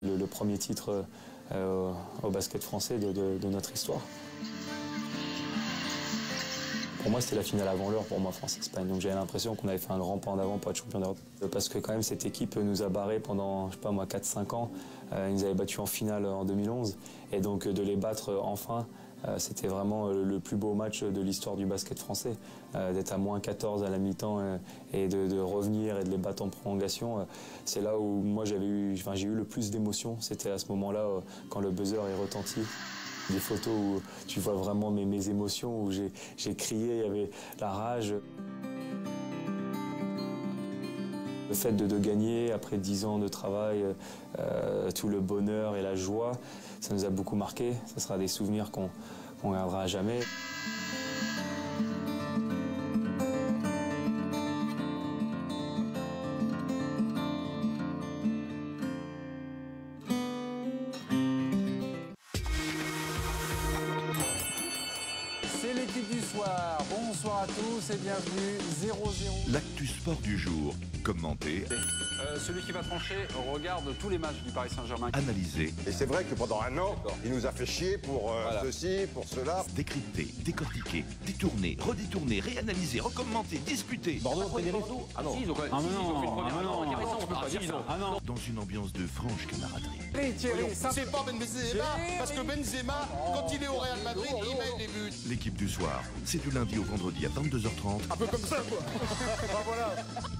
Le premier titre au basket français de notre histoire. Pour moi, c'était la finale avant l'heure pour moi, France-Espagne. Donc j'avais l'impression qu'on avait fait un grand pas en avant pour être champion d'Europe. Parce que quand même, cette équipe nous a barrés pendant, je sais pas moi, 4-5 ans. Ils nous avaient battus en finale en 2011. Et donc de les battre enfin, c'était vraiment le plus beau match de l'histoire du basket français. D'être à moins 14 à la mi-temps et de revenir et de les battre en prolongation. C'est là où moi j'ai eu le plus d'émotions. C'était à ce moment-là quand le buzzer est retenti. Des photos où tu vois vraiment mes émotions, où j'ai crié, il y avait la rage. Le fait de gagner après 10 ans de travail, tout le bonheur et la joie, ça nous a beaucoup marqué. Ça sera des souvenirs qu'on gardera à jamais. C'est l'équipe du soir. Bonsoir à tous et bienvenue. 0-0. L'actu sport du jour, commenté, Celui qui va trancher regarde tous les matchs du Paris Saint-Germain. analysé, Et c'est vrai que pendant un an, il nous a fait chier pour ceci, pour cela. décrypté, décortiqué, détourné, redétourné, réanalysé, recommandé, discuté. Bordeaux, Frédéric. Ah non. Dans une ambiance de franche camaraderie. Thierry, C'est pas Benzema, parce que Benzema, quand il est au Real Madrid, il met les buts. L'équipe du soir, c'est du lundi au vendredi à 22h30 Un peu comme ça, quoi. Ah, voilà.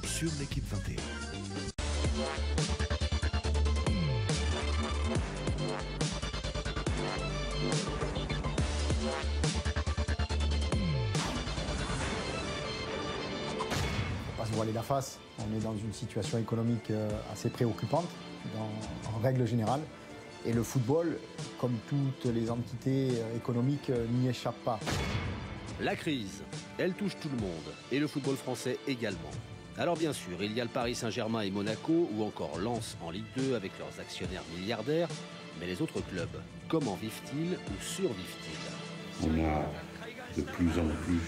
sur l'équipe 21. Pas se voiler la face, on est dans une situation économique assez préoccupante en règle générale. Et le football, comme toutes les entités économiques, n'y échappe pas. La crise, elle touche tout le monde, et le football français également. Alors bien sûr, il y a le Paris Saint-Germain et Monaco, ou encore Lens en Ligue 2 avec leurs actionnaires milliardaires. Mais les autres clubs, comment vivent-ils ou survivent-ils? On a de plus en plus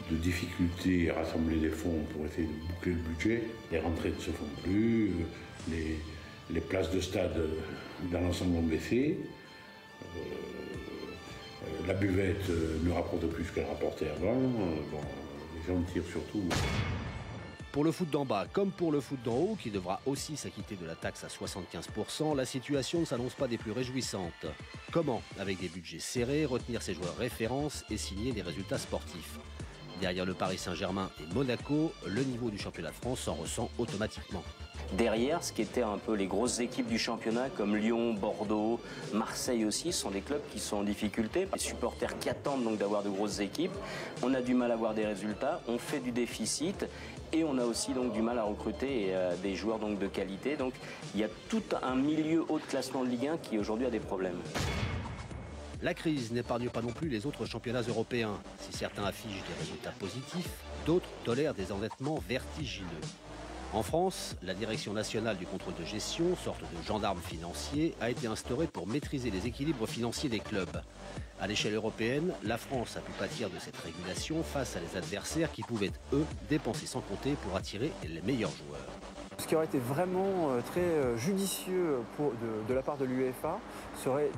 de difficultés à rassembler des fonds pour essayer de boucler le budget. Les rentrées ne se font plus, les places de stade dans l'ensemble ont baissé. La buvette ne rapporte plus ce qu'elle rapportait avant. Les gens tirent surtout. Pour le foot d'en bas, comme pour le foot d'en haut, qui devra aussi s'acquitter de la taxe à 75%, la situation ne s'annonce pas des plus réjouissantes. Comment, avec des budgets serrés, retenir ses joueurs références et signer des résultats sportifs? Derrière le Paris Saint-Germain et Monaco, le niveau du championnat de France s'en ressent automatiquement. Derrière, ce qui était un peu les grosses équipes du championnat, comme Lyon, Bordeaux, Marseille aussi, sont des clubs qui sont en difficulté. Les supporters qui attendent donc d'avoir de grosses équipes. On a du mal à avoir des résultats, on fait du déficit et on a aussi donc du mal à recruter des joueurs donc de qualité. Donc il y a tout un milieu haut de classement de Ligue 1 qui aujourd'hui a des problèmes. La crise n'épargne pas non plus les autres championnats européens. Si certains affichent des résultats positifs, d'autres tolèrent des endettements vertigineux. En France, la Direction nationale du contrôle de gestion, sorte de gendarme financier, a été instaurée pour maîtriser les équilibres financiers des clubs. À l'échelle européenne, la France a pu pâtir de cette régulation face à des adversaires qui pouvaient, eux, dépenser sans compter pour attirer les meilleurs joueurs. Ce qui aurait été vraiment très judicieux de la part de l'UEFA serait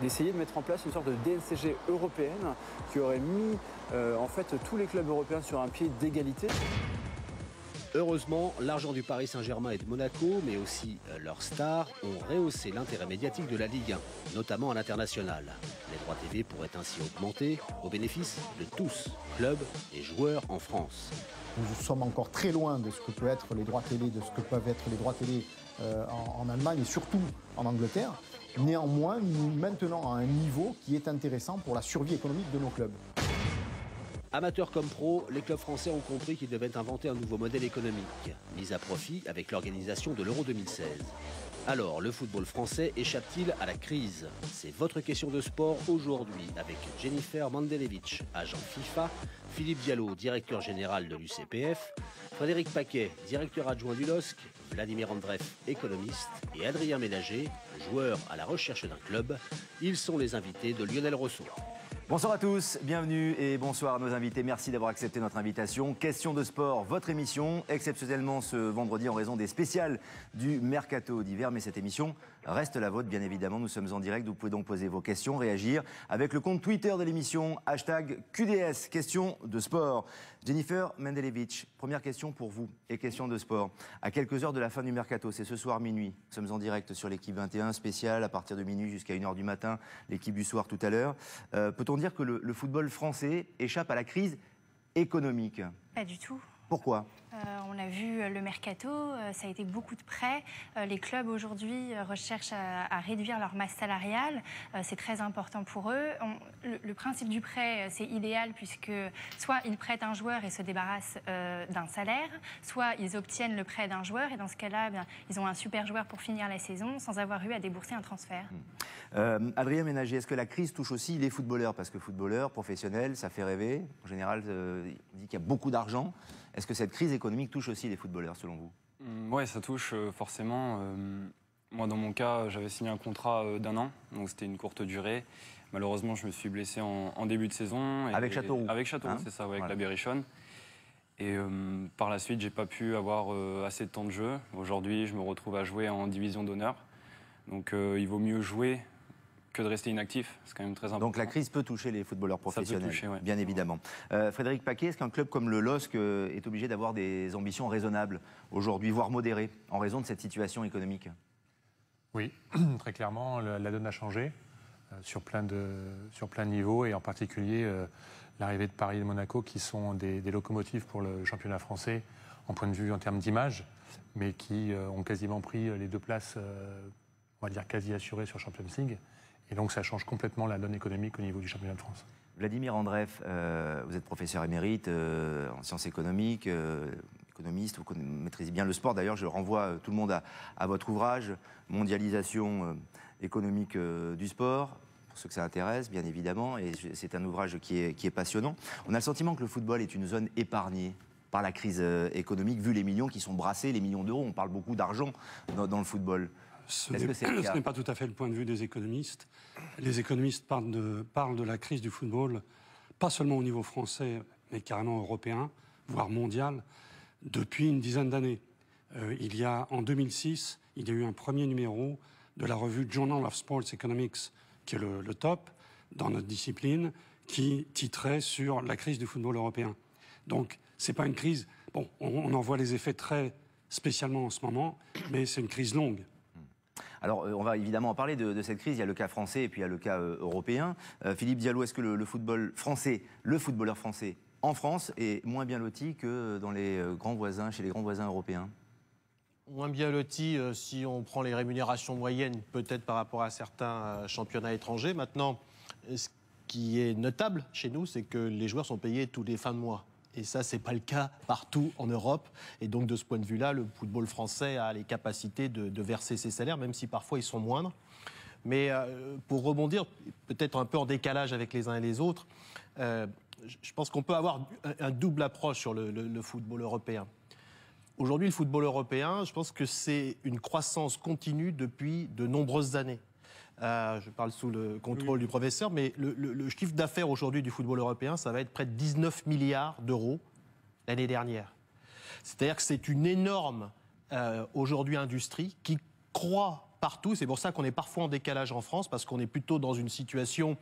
d'essayer de mettre en place une sorte de DNCG européenne qui aurait mis en fait tous les clubs européens sur un pied d'égalité. Heureusement, l'argent du Paris Saint-Germain et de Monaco, mais aussi leurs stars, ont rehaussé l'intérêt médiatique de la Ligue 1, notamment à l'international. Les droits TV pourraient ainsi augmenter au bénéfice de tous, clubs et joueurs en France. Nous sommes encore très loin de ce que peuvent être les droits télé, de ce que peuvent être les droits télé en Allemagne et surtout en Angleterre. Néanmoins, nous maintenons à un niveau qui est intéressant pour la survie économique de nos clubs. Amateurs comme pros, les clubs français ont compris qu'ils devaient inventer un nouveau modèle économique, mis à profit avec l'organisation de l'Euro 2016. Alors, le football français échappe-t-il à la crise? C'est votre question de sport aujourd'hui avec Jennifer Mandelevich, agent FIFA, Philippe Diallo, directeur général de l'UCPF, Frédéric Paquet, directeur adjoint du LOSC, Vladimir Andreev, économiste, et Adrien Ménager, joueur à la recherche d'un club. Ils sont les invités de Lionel Rousseau. Bonsoir à tous, bienvenue et bonsoir à nos invités. Merci d'avoir accepté notre invitation. Question de sport, votre émission, exceptionnellement ce vendredi en raison des spéciales du Mercato d'hiver. Mais cette émission reste la vôtre, bien évidemment. Nous sommes en direct, vous pouvez donc poser vos questions, réagir avec le compte Twitter de l'émission, #QDS, question de sport. Jennifer Mendelevich, première question pour vous et question de sport. À quelques heures de la fin du Mercato, c'est ce soir minuit. Nous sommes en direct sur l'équipe 21 spéciale à partir de minuit jusqu'à 1h du matin, l'équipe du soir tout à l'heure. Peut-on dire que le football français échappe à la crise économique? Pas du tout. Pourquoi? On a vu le mercato, ça a été beaucoup de prêts. Les clubs aujourd'hui recherchent à réduire leur masse salariale. C'est très important pour eux. Le principe du prêt, c'est idéal puisque soit ils prêtent un joueur et se débarrassent d'un salaire, soit ils obtiennent le prêt d'un joueur et dans ce cas-là, ils ont un super joueur pour finir la saison sans avoir eu à débourser un transfert. Adrien Ménager, est-ce que la crise touche aussi les footballeurs? Parce que footballeurs, professionnels, ça fait rêver. En général, on dit qu'il y a beaucoup d'argent. Est-ce que cette crise économique touche aussi les footballeurs, selon vous? Oui, ça touche forcément. Moi, dans mon cas, j'avais signé un contrat d'1 an, donc c'était une courte durée. Malheureusement, je me suis blessé en début de saison. Avec Châteauroux? Avec Châteauroux, c'est ça, ouais, avec la Berrichonne. Et par la suite, j'ai pas pu avoir assez de temps de jeu. Aujourd'hui, je me retrouve à jouer en division d'honneur. Donc, il vaut mieux jouer que de rester inactif, c'est quand même très important. Donc la crise peut toucher les footballeurs professionnels, ça peut toucher, ouais. Bien évidemment. Frédéric Paquet, est-ce qu'un club comme le LOSC est obligé d'avoir des ambitions raisonnables aujourd'hui, voire modérées, en raison de cette situation économique? Oui, très clairement, la donne a changé sur plein de niveaux, et en particulier l'arrivée de Paris et de Monaco, qui sont des locomotives pour le championnat français en point de vue en termes d'image, mais qui ont quasiment pris les 2 places, on va dire quasi assurées sur Champions League. Et donc ça change complètement la donne économique au niveau du championnat de France. Vladimir Andreev, vous êtes professeur émérite en sciences économiques, économiste, vous maîtrisez bien le sport. D'ailleurs, je renvoie tout le monde à votre ouvrage, Mondialisation économique du sport, pour ceux que ça intéresse, bien évidemment. Et c'est un ouvrage qui est passionnant. On a le sentiment que le football est une zone épargnée par la crise économique, vu les millions qui sont brassés, les millions d'euros. On parle beaucoup d'argent dans le football. Ce n'est pas tout à fait le point de vue des économistes. Les économistes parlent de la crise du football, pas seulement au niveau français, mais carrément européen, voire mondial, depuis une dizaine d'années. En 2006, il y a eu un premier numéro de la revue Journal of Sports Economics, qui est le top dans notre discipline, qui titrait sur la crise du football européen. Donc, c'est pas une crise... Bon, on en voit les effets très spécialement en ce moment, mais c'est une crise longue. Alors, on va évidemment en parler de cette crise. Il y a le cas français et puis il y a le cas européen. Philippe Diallo, est-ce que le footballeur français en France est moins bien loti que dans chez les grands voisins européens? Moins bien loti si on prend les rémunérations moyennes, peut-être par rapport à certains championnats étrangers. Maintenant, ce qui est notable chez nous, c'est que les joueurs sont payés tous les fins de mois. Et ça, c'est pas le cas partout en Europe. Et donc, de ce point de vue-là, le football français a les capacités de verser ses salaires, même si parfois ils sont moindres. Mais pour rebondir, peut-être un peu en décalage avec les uns et les autres, je pense qu'on peut avoir un double approche sur le football européen. Aujourd'hui, le football européen, je pense que c'est une croissance continue depuis de nombreuses années. Je parle sous le contrôle du professeur, mais le chiffre d'affaires aujourd'hui du football européen, ça va être près de 19 milliards d'euros l'année dernière. C'est-à-dire que c'est une énorme, aujourd'hui, industrie qui croît partout. C'est pour ça qu'on est parfois en décalage en France, parce qu'on est plutôt dans une situation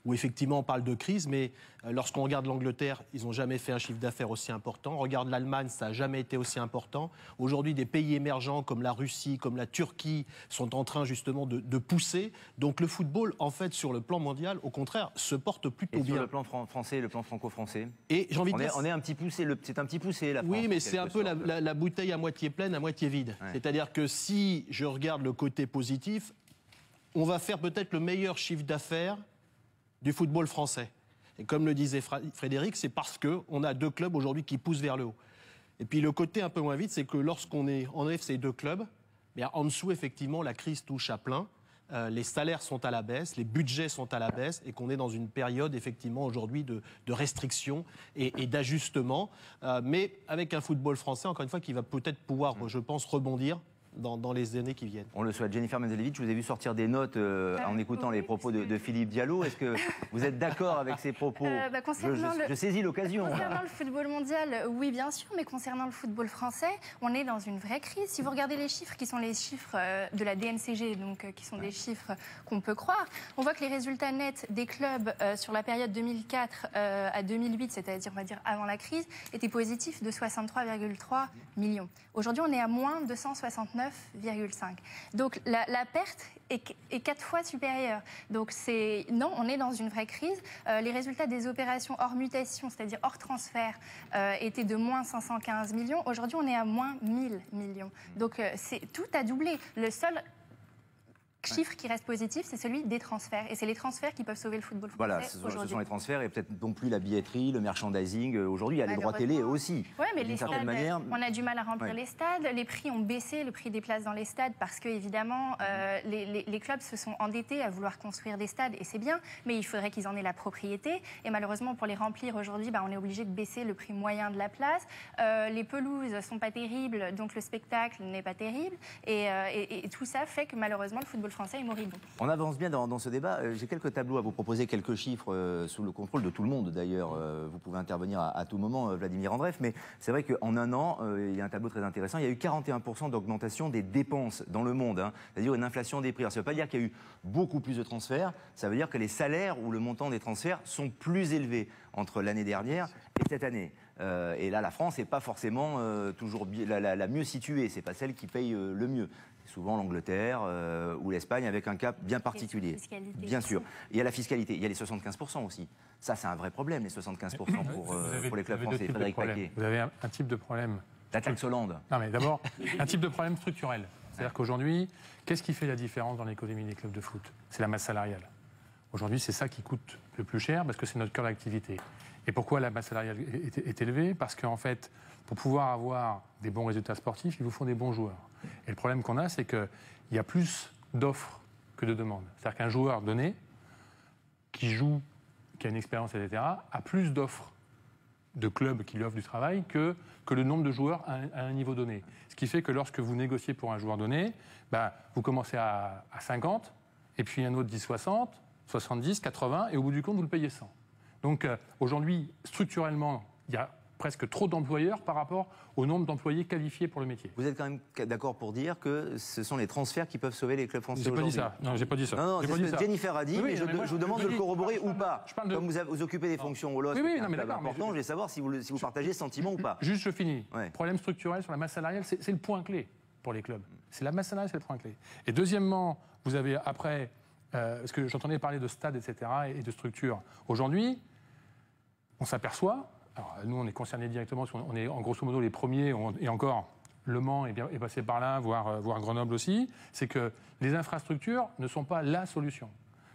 où effectivement on parle de crise, mais lorsqu'on regarde l'Angleterre, ils n'ont jamais fait un chiffre d'affaires aussi important. On regarde l'Allemagne, ça n'a jamais été aussi important. Aujourd'hui, des pays émergents comme la Russie, comme la Turquie, sont en train justement de pousser. Donc le football, en fait, sur le plan mondial, au contraire, se porte plutôt bien. Et sur le plan français, le plan franco-français, et j'ai envie de dire, on est un petit poussé, c'est un petit poussé, la France. Oui, mais c'est un peu la bouteille à moitié pleine, à moitié vide. Ouais. C'est-à-dire que si je regarde le côté positif, on va faire peut-être le meilleur chiffre d'affaires du football français. Et comme le disait Frédéric, c'est parce qu'on a 2 clubs aujourd'hui qui poussent vers le haut. Et puis le côté un peu moins vite, c'est que lorsqu'on enlève ces 2 clubs, bien en dessous, effectivement, la crise touche à plein. Les salaires sont à la baisse, les budgets sont à la baisse, et qu'on est dans une période, effectivement, aujourd'hui de restrictions et d'ajustements. Mais avec un football français, encore une fois, qui va peut-être pouvoir, je pense, rebondir dans les années qui viennent. On le souhaite. Jennifer Menzelevic, je vous ai vu sortir des notes en écoutant les propos de Philippe Diallo. Est-ce que vous êtes d'accord avec ces propos? Je saisis l'occasion. Concernant le football mondial, oui, bien sûr, mais concernant le football français, on est dans une vraie crise. Si vous regardez les chiffres qui sont les chiffres de la DNCG, donc qui sont des chiffres qu'on peut croire, on voit que les résultats nets des clubs sur la période 2004 à 2008, c'est-à-dire, on va dire, avant la crise, étaient positifs de 63,3 millions. Aujourd'hui, on est à moins 269,5. Donc la perte est 4 fois supérieure. Donc non, on est dans une vraie crise. Les résultats des opérations hors mutation, c'est-à-dire hors transfert, étaient de moins 515 millions. Aujourd'hui, on est à moins 1000 millions. Donc tout a doublé. Le seul chiffre qui reste positif, c'est celui des transferts. Et c'est les transferts qui peuvent sauver le football français. Voilà, ce sont les transferts et peut-être non plus la billetterie, le merchandising. Aujourd'hui, il y a les droits télé aussi. Oui, mais les stades, on a du mal à remplir les stades. Les prix ont baissé, le prix des places dans les stades, parce que, évidemment, les clubs se sont endettés à vouloir construire des stades, et c'est bien, mais il faudrait qu'ils en aient la propriété. Et malheureusement, pour les remplir aujourd'hui, on est obligé de baisser le prix moyen de la place. Les pelouses ne sont pas terribles, donc le spectacle n'est pas terrible. Et tout ça fait que, malheureusement, le football français est moribond. On avance bien dans ce débat. J'ai quelques tableaux à vous proposer, quelques chiffres sous le contrôle de tout le monde d'ailleurs. Vous pouvez intervenir à tout moment, Vladimir Andreev, mais c'est vrai qu'en un an, il y a un tableau très intéressant. Il y a eu 41% d'augmentation des dépenses dans le monde, c'est-à-dire une inflation des prix. Alors, ça ne veut pas dire qu'il y a eu beaucoup plus de transferts, ça veut dire que les salaires ou le montant des transferts sont plus élevés entre l'année dernière et cette année. Et là, la France n'est pas forcément toujours la mieux située, c'est pas celle qui paye le mieux. Souvent l'Angleterre ou l'Espagne avec un cap bien particulier. Bien sûr. Il y a la fiscalité, il y a les 75% aussi. Ça, c'est un vrai problème, les 75% pour les clubs français. Frédéric Paquet. Vous avez un type de problème. La taxe Hollande. Non, mais d'abord, un type de problème structurel. C'est-à-dire qu'aujourd'hui, qu'est-ce qui fait la différence dans l'économie des clubs de foot? C'est la masse salariale. Aujourd'hui, c'est ça qui coûte le plus cher parce que c'est notre cœur d'activité. Et pourquoi la masse salariale est élevée? Parce qu'en fait, pour pouvoir avoir des bons résultats sportifs, il vous faut des bons joueurs. Et le problème qu'on a, c'est qu'il y a plus d'offres que de demandes. C'est-à-dire qu'un joueur donné, qui joue, qui a une expérience, etc., a plus d'offres de clubs qui lui offrent du travail que le nombre de joueurs à un niveau donné. Ce qui fait que lorsque vous négociez pour un joueur donné, vous commencez à 50, et puis un autre dit 60, 70, 80, et au bout du compte, vous le payez 100. Donc aujourd'hui, structurellement, il y a presque trop d'employeurs par rapport au nombre d'employés qualifiés pour le métier. Vous êtes quand même d'accord pour dire que ce sont les transferts qui peuvent sauver les clubs français aujourd'hui? J'ai pas dit ça. Non, j'ai pas dit ça. Non, c'est ce que Jennifer a dit, mais je vous demande de le corroborer ou pas. Comme vous occupez des fonctions au LOSC, c'est important, je vais savoir si vous partagez ce sentiment ou pas. Juste, je finis. Problème structurel sur la masse salariale, c'est le point clé pour les clubs. C'est la masse salariale, c'est le point clé. Et deuxièmement, vous avez après, parce que j'entendais parler de stades, etc., et de structures. Aujourd'hui, on s'aperçoit. Alors, nous, on est concernés directement, on est en grosso modo les premiers, et encore, Le Mans est passé par là, voire Grenoble aussi, c'est que les infrastructures ne sont pas la solution.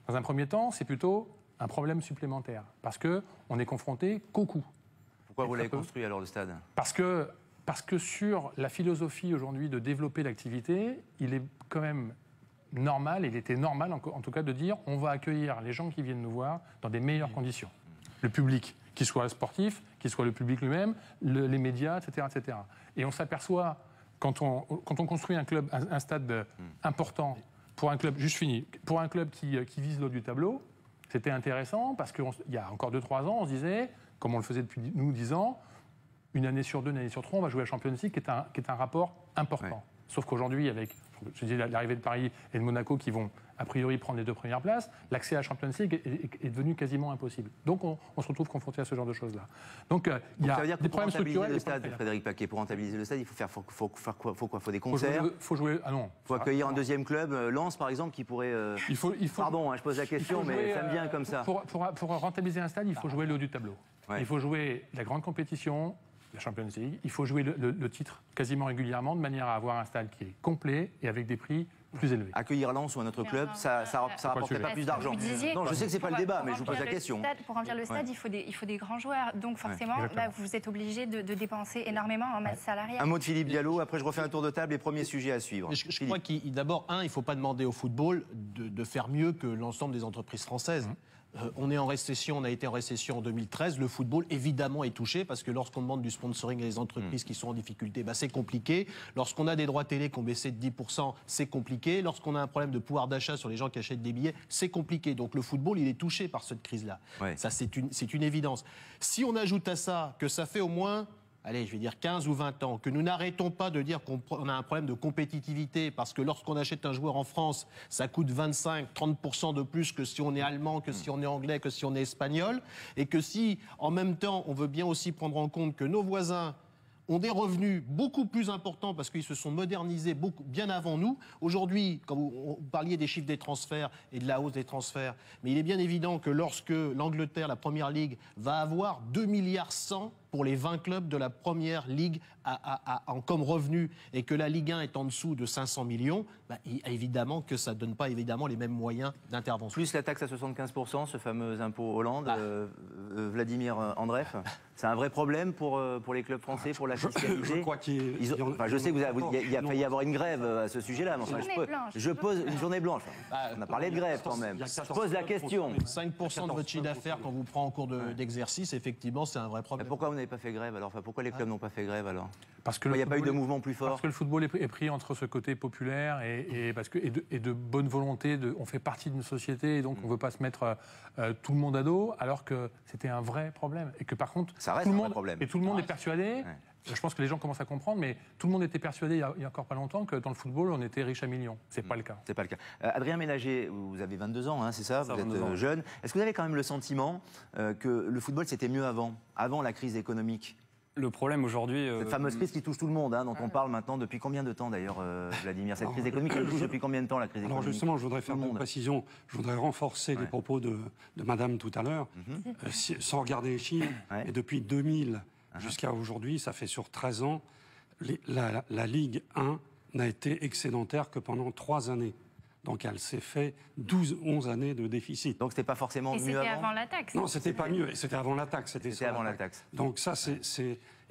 Dans un premier temps, c'est plutôt un problème supplémentaire, parce qu'on est confronté qu'au coût. Pourquoi vous l'avez construit alors, le stade? Parce que sur la philosophie aujourd'hui de développer l'activité, il est quand même normal, il était normal en tout cas de dire on va accueillir les gens qui viennent nous voir dans des meilleures conditions. Le public, qu'il soit sportif, qu'il soit le public lui-même, les médias, etc., etc. Et on s'aperçoit, quand on construit un club, un stade important, pour un club, juste fini, pour un club qui vise le haut du tableau, c'était intéressant parce qu'il y a encore 2-3 ans, on se disait, comme on le faisait depuis nous 10 ans, une année sur 2, une année sur 3, on va jouer à Champions League, qui est un rapport important. Ouais. Sauf qu'aujourd'hui, avec l'arrivée de Paris et de Monaco qui vont a priori prendre les 2 premières places, l'accès à Champions League est devenu quasiment impossible. Donc on se retrouve confronté à ce genre de choses-là. Donc il y a des problèmes structurels. Le stade, Frédéric Paquet, pour rentabiliser le stade, il faut faire quoi? Faut des concerts. Faut jouer. Ah non. Faut accueillir un deuxième club, Lens par exemple, qui pourrait. Il faut. Pardon, je pose la question, mais ça me vient comme ça. Pour rentabiliser un stade, il faut jouer le haut du tableau. Ouais. Il faut jouer la grande compétition, la Champions League. Il faut jouer le titre quasiment régulièrement, de manière à avoir un stade qui est complet et avec des prix plus élevés. Accueillir Lens ou un autre club, ça rapporterait pas plus d'argent. Non, je sais que c'est pas le débat, mais je vous pose la question. Pour remplir le stade, il faut des grands joueurs. Donc forcément, vous êtes obligé de dépenser énormément en masse salariale. Un mot de Philippe Diallo, après je refais un tour de table, les premiers sujets à suivre. Je crois qu'il ne faut pas demander au football de faire mieux que l'ensemble des entreprises françaises. On est en récession, on a été en récession en 2013. Le football, évidemment, est touché parce que lorsqu'on demande du sponsoring à des entreprises qui sont en difficulté, c'est compliqué. Lorsqu'on a des droits télé qui ont baissé de 10%, c'est compliqué. Lorsqu'on a un problème de pouvoir d'achat sur les gens qui achètent des billets, c'est compliqué. Donc le football, il est touché par cette crise-là. Ouais. Ça, c'est une évidence. Si on ajoute à ça que ça fait au moins... allez, je vais dire 15 ou 20 ans, que nous n'arrêtons pas de dire qu'on a un problème de compétitivité, parce que lorsqu'on achète un joueur en France, ça coûte 25-30% de plus que si on est allemand, que si on est anglais, que si on est espagnol, et que si, en même temps, on veut bien aussi prendre en compte que nos voisins ont des revenus beaucoup plus importants parce qu'ils se sont modernisés bien avant nous. Aujourd'hui, quand vous parliez des chiffres des transferts et de la hausse des transferts, mais il est bien évident que lorsque l'Angleterre, la Première Ligue, va avoir 2,1 milliards pour les 20 clubs de la Première Ligue comme revenu et que la Ligue 1 est en dessous de 500 millions, évidemment que ça ne donne pas évidemment les mêmes moyens d'intervention. Plus la taxe à 75%, ce fameux impôt Hollande, Vladimir Andreev, c'est un vrai problème pour les clubs français, pour la fiscalité. Je crois je sais qu'il y a failli y avoir une grève à ce sujet-là, mais enfin, je pose une journée blanche. On a parlé de grève quand même. Je pose la question. 5% de votre chiffre d'affaires quand vous prenez en cours d'exercice, effectivement, c'est un vrai problème. Mais pourquoi vous n'avez pas fait grève alors? Enfin, pourquoi les clubs n'ont pas fait grève alors? Parce que il n'y a pas eu de mouvement plus fort. Parce que le football est pris entre ce côté populaire et de bonne volonté. On fait partie d'une société et donc on ne veut pas se mettre tout le monde à dos, alors que c'était un vrai problème. Et que par contre, ça reste un vrai problème. Et tout le monde est persuadé. Ouais. Je pense que les gens commencent à comprendre, mais tout le monde était persuadé il y a encore pas longtemps que dans le football, on était riche à millions. C'est pas le cas. C'est pas le cas. Adrien Ménager, vous avez 22 ans, hein, c'est ça? Vous êtes jeune. Est-ce que vous avez quand même le sentiment que le football c'était mieux avant la crise économique? Le problème aujourd'hui... Cette fameuse crise qui touche tout le monde, dont on parle maintenant depuis combien de temps d'ailleurs, Vladimir? Cette crise économique, elle touche depuis combien de temps la crise économique? Alors justement, je voudrais faire une précision. Je voudrais renforcer les propos de Madame tout à l'heure. Sans regarder les chiffres, et depuis 2000 jusqu'à aujourd'hui, ça fait sur 13 ans, la Ligue 1 n'a été excédentaire que pendant 3 années. Donc elle s'est fait 11 années de déficit. Donc c'était pas forcément mieux avant. C'était avant la taxe. Non, c'était pas mieux. C'était avant la taxe. C'était avant la taxe. Donc ça,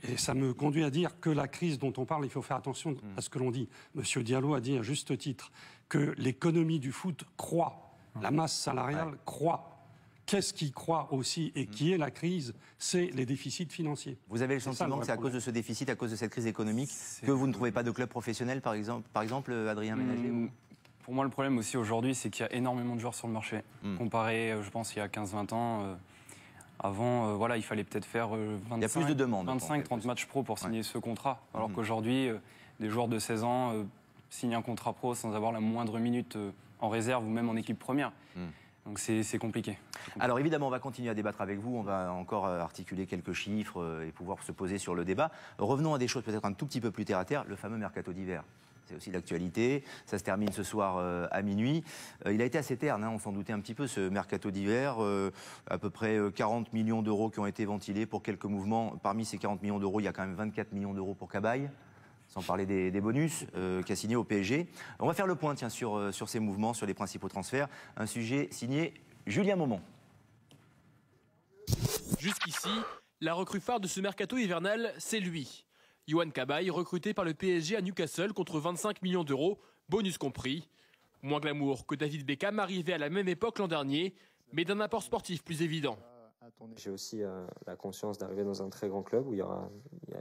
et ça me conduit à dire que la crise dont on parle, il faut faire attention à ce que l'on dit. Monsieur Diallo a dit à juste titre que l'économie du foot croît, la masse salariale croît. Qu'est-ce qui croît aussi et qui est la crise? C'est les déficits financiers. Vous avez le sentiment que c'est à cause de ce déficit, à cause de cette crise économique, que vous ne trouvez pas de club professionnel, par exemple Adrien Ménager? Pour moi, le problème aussi aujourd'hui, c'est qu'il y a énormément de joueurs sur le marché. Comparé, je pense, il y a 15-20 ans, avant, il fallait peut-être faire 25-30 matchs pro pour signer ce contrat. Alors qu'aujourd'hui, des joueurs de 16 ans signent un contrat pro sans avoir la moindre minute en réserve ou même en équipe première. Donc c'est compliqué. Alors évidemment, on va continuer à débattre avec vous, on va encore articuler quelques chiffres et pouvoir se poser sur le débat. Revenons à des choses peut-être un tout petit peu plus terre à terre, le fameux mercato d'hiver. C'est aussi l'actualité, ça se termine ce soir à minuit. Il a été assez terne, on s'en doutait un petit peu, ce mercato d'hiver. À peu près 40 millions d'euros qui ont été ventilés pour quelques mouvements. Parmi ces 40 millions d'euros, il y a quand même 24 millions d'euros pour Cabaye, sans parler des bonus qu'a signé au PSG. On va faire le point sur ces mouvements, sur les principaux transferts. Un sujet signé Julien Maumont. Jusqu'ici, la recrue phare de ce mercato hivernal, c'est lui. Yohan Cabaye, recruté par le PSG à Newcastle contre 25 millions d'euros, bonus compris. Moins glamour que David Beckham, arrivé à la même époque l'an dernier, mais d'un apport sportif plus évident. J'ai aussi la conscience d'arriver dans un très grand club où il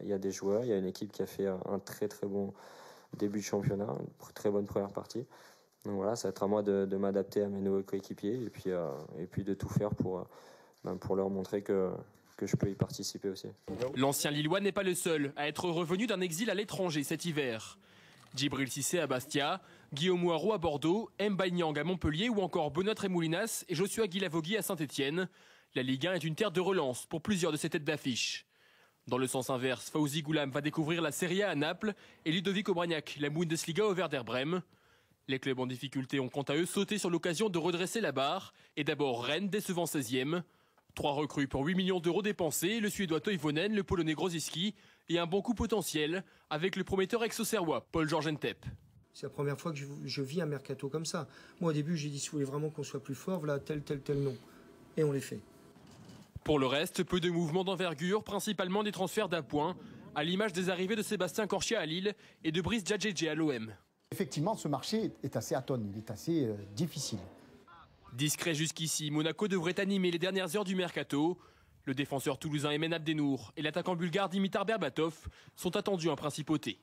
y a des joueurs, il y a une équipe qui a fait un très très bon début de championnat, une très bonne première partie. Donc voilà, ça va être à moi de m'adapter à mes nouveaux coéquipiers et puis de tout faire pour leur montrer que je peux y participer aussi. L'ancien Lillois n'est pas le seul à être revenu d'un exil à l'étranger cet hiver. Djibril Cissé à Bastia, Guillaume Ouaro à Bordeaux, Mbaye Niang à Montpellier ou encore Benoît Tremoulinas et Joshua Guilavogui à Saint-Etienne. La Ligue 1 est une terre de relance pour plusieurs de ces têtes d'affiche. Dans le sens inverse, Fawzi Goulam va découvrir la Serie A à Naples et Ludovic Obraniak la Bundesliga au Werder Brême. Les clubs en difficulté ont quant à eux sauté sur l'occasion de redresser la barre. Et d'abord Rennes décevant 16e. 3 recrues pour 8 millions d'euros dépensés, le Suédois Toivonen, le Polonais Grosicki et un bon coup potentiel avec le prometteur ex-auxerrois Paul-Georges Ntep. C'est la première fois que je vis un mercato comme ça. Moi au début j'ai dit si vous voulez vraiment qu'on soit plus fort, voilà tel nom. Et on les fait. Pour le reste, peu de mouvements d'envergure, principalement des transferts d'appoint, à l'image des arrivées de Sébastien Corchia à Lille et de Brice Djadjedje à l'OM. Effectivement, ce marché est assez atone, il est assez difficile. Discret jusqu'ici, Monaco devrait animer les dernières heures du mercato. Le défenseur toulousain Emen Abdenour et l'attaquant bulgare Dimitar Berbatov sont attendus en principauté.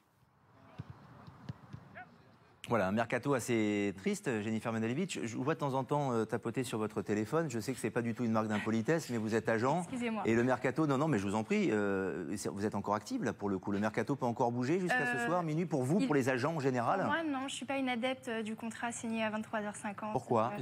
Voilà, un mercato assez triste, Jennifer Mandalevich. Je vous vois de temps en temps tapoter sur votre téléphone. Je sais que ce n'est pas du tout une marque d'impolitesse, mais vous êtes agent. Excusez-moi. Et le mercato, non, mais je vous en prie, vous êtes encore active là pour le coup. Le mercato peut encore bouger jusqu'à ce soir, minuit, pour vous, pour les agents en général? Moi, non, je ne suis pas une adepte du contrat signé à 23h50. Pourquoi?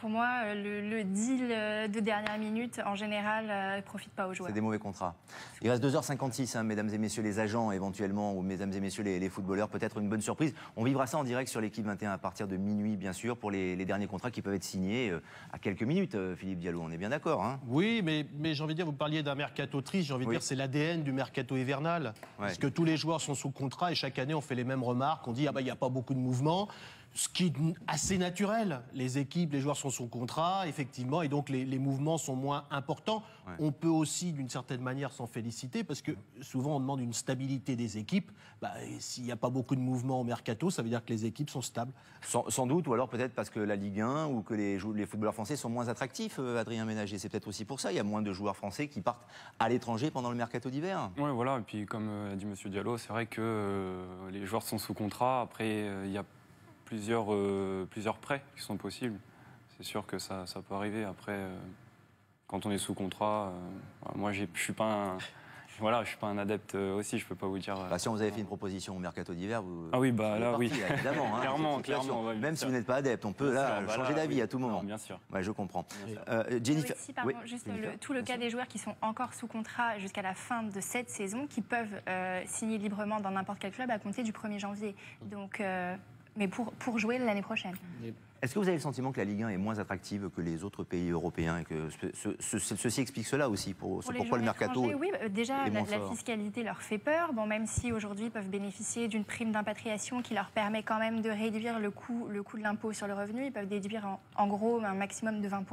Pour moi, le deal de dernière minute, en général, ne profite pas aux joueurs. C'est des mauvais contrats. Il reste 2h56, hein, mesdames et messieurs les agents, éventuellement, ou mesdames et messieurs les footballeurs, peut-être une bonne surprise. On vivra ça en direct sur l'équipe 21 à partir de minuit, bien sûr, pour les derniers contrats qui peuvent être signés à quelques minutes, Philippe Diallo. On est bien d'accord, hein? Oui, mais j'ai envie de dire, vous parliez d'un mercato triste, j'ai envie de dire, c'est l'ADN du mercato hivernal. Parce que tous les joueurs sont sous contrat et chaque année, on fait les mêmes remarques. On dit, il n'y a pas beaucoup de mouvement. Ce qui est assez naturel. Les équipes, les joueurs sont sous contrat, effectivement, et donc les mouvements sont moins importants. Ouais. On peut aussi, d'une certaine manière, s'en féliciter, parce que souvent, on demande une stabilité des équipes. S'il n'y a pas beaucoup de mouvements au mercato, ça veut dire que les équipes sont stables. Sans doute, ou alors peut-être parce que la Ligue 1 ou que les footballeurs français sont moins attractifs, Adrien Ménager. C'est peut-être aussi pour ça. Il y a moins de joueurs français qui partent à l'étranger pendant le mercato d'hiver. Oui, voilà. Et puis, comme a dit M. Diallo, c'est vrai que les joueurs sont sous contrat. Après, il y a plusieurs prêts qui sont possibles. C'est sûr que ça peut arriver. Après, quand on est sous contrat, moi, je suis pas un adepte aussi, je peux pas vous dire. Si on vous avait fait une proposition au mercato d'hiver, vous. Ah oui, là, oui. Là, évidemment. Hein, clairement. Ouais, même si vous n'êtes pas adepte, on peut changer d'avis à tout moment. Non, bien sûr. Ouais, je comprends. Jennifer. Tout le cas des joueurs qui sont encore sous contrat jusqu'à la fin de cette saison, qui peuvent signer librement dans n'importe quel club à compter du 1er janvier. Donc. Mais pour jouer l'année prochaine. Est-ce que vous avez le sentiment que la Ligue 1 est moins attractive que les autres pays européens et que ceci explique cela aussi pourquoi le mercato Oui, déjà la fiscalité leur fait peur. Bon, même si aujourd'hui ils peuvent bénéficier d'une prime d'impatriation qui leur permet quand même de réduire le coût de l'impôt sur le revenu, ils peuvent déduire en gros un maximum de 20%.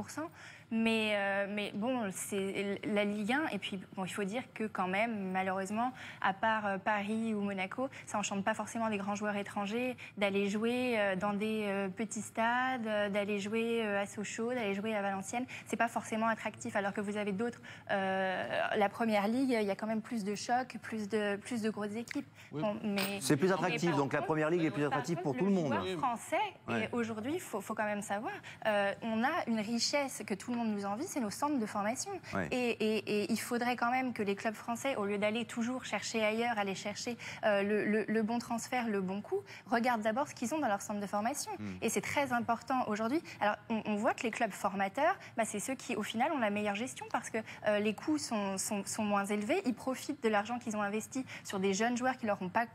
Mais bon, c'est la Ligue 1 et puis bon, il faut dire que quand même, malheureusement, à part Paris ou Monaco, ça n'enchante pas forcément des grands joueurs étrangers d'aller jouer dans des petits stades, d'aller jouer à Sochaux, d'aller jouer à Valenciennes. C'est pas forcément attractif, alors que vous avez d'autres. La Première Ligue, il y a quand même plus de chocs, plus de grosses équipes. Oui. Bon, c'est plus attractif, donc la Première Ligue est plus attractive pour tout le monde. Le joueur français, et aujourd'hui, il faut quand même savoir, on a une richesse que tout le monde nous envie, c'est nos centres de formation. Ouais. Et il faudrait quand même que les clubs français, au lieu d'aller toujours chercher ailleurs, aller chercher le bon transfert, le bon coup, regardent d'abord ce qu'ils ont dans leur centre de formation. Et c'est très important aujourd'hui. Alors, on voit que les clubs formateurs, c'est ceux qui, au final, ont la meilleure gestion parce que les coûts sont moins élevés. Ils profitent de l'argent qu'ils ont investi sur des jeunes joueurs qui leur ont pas...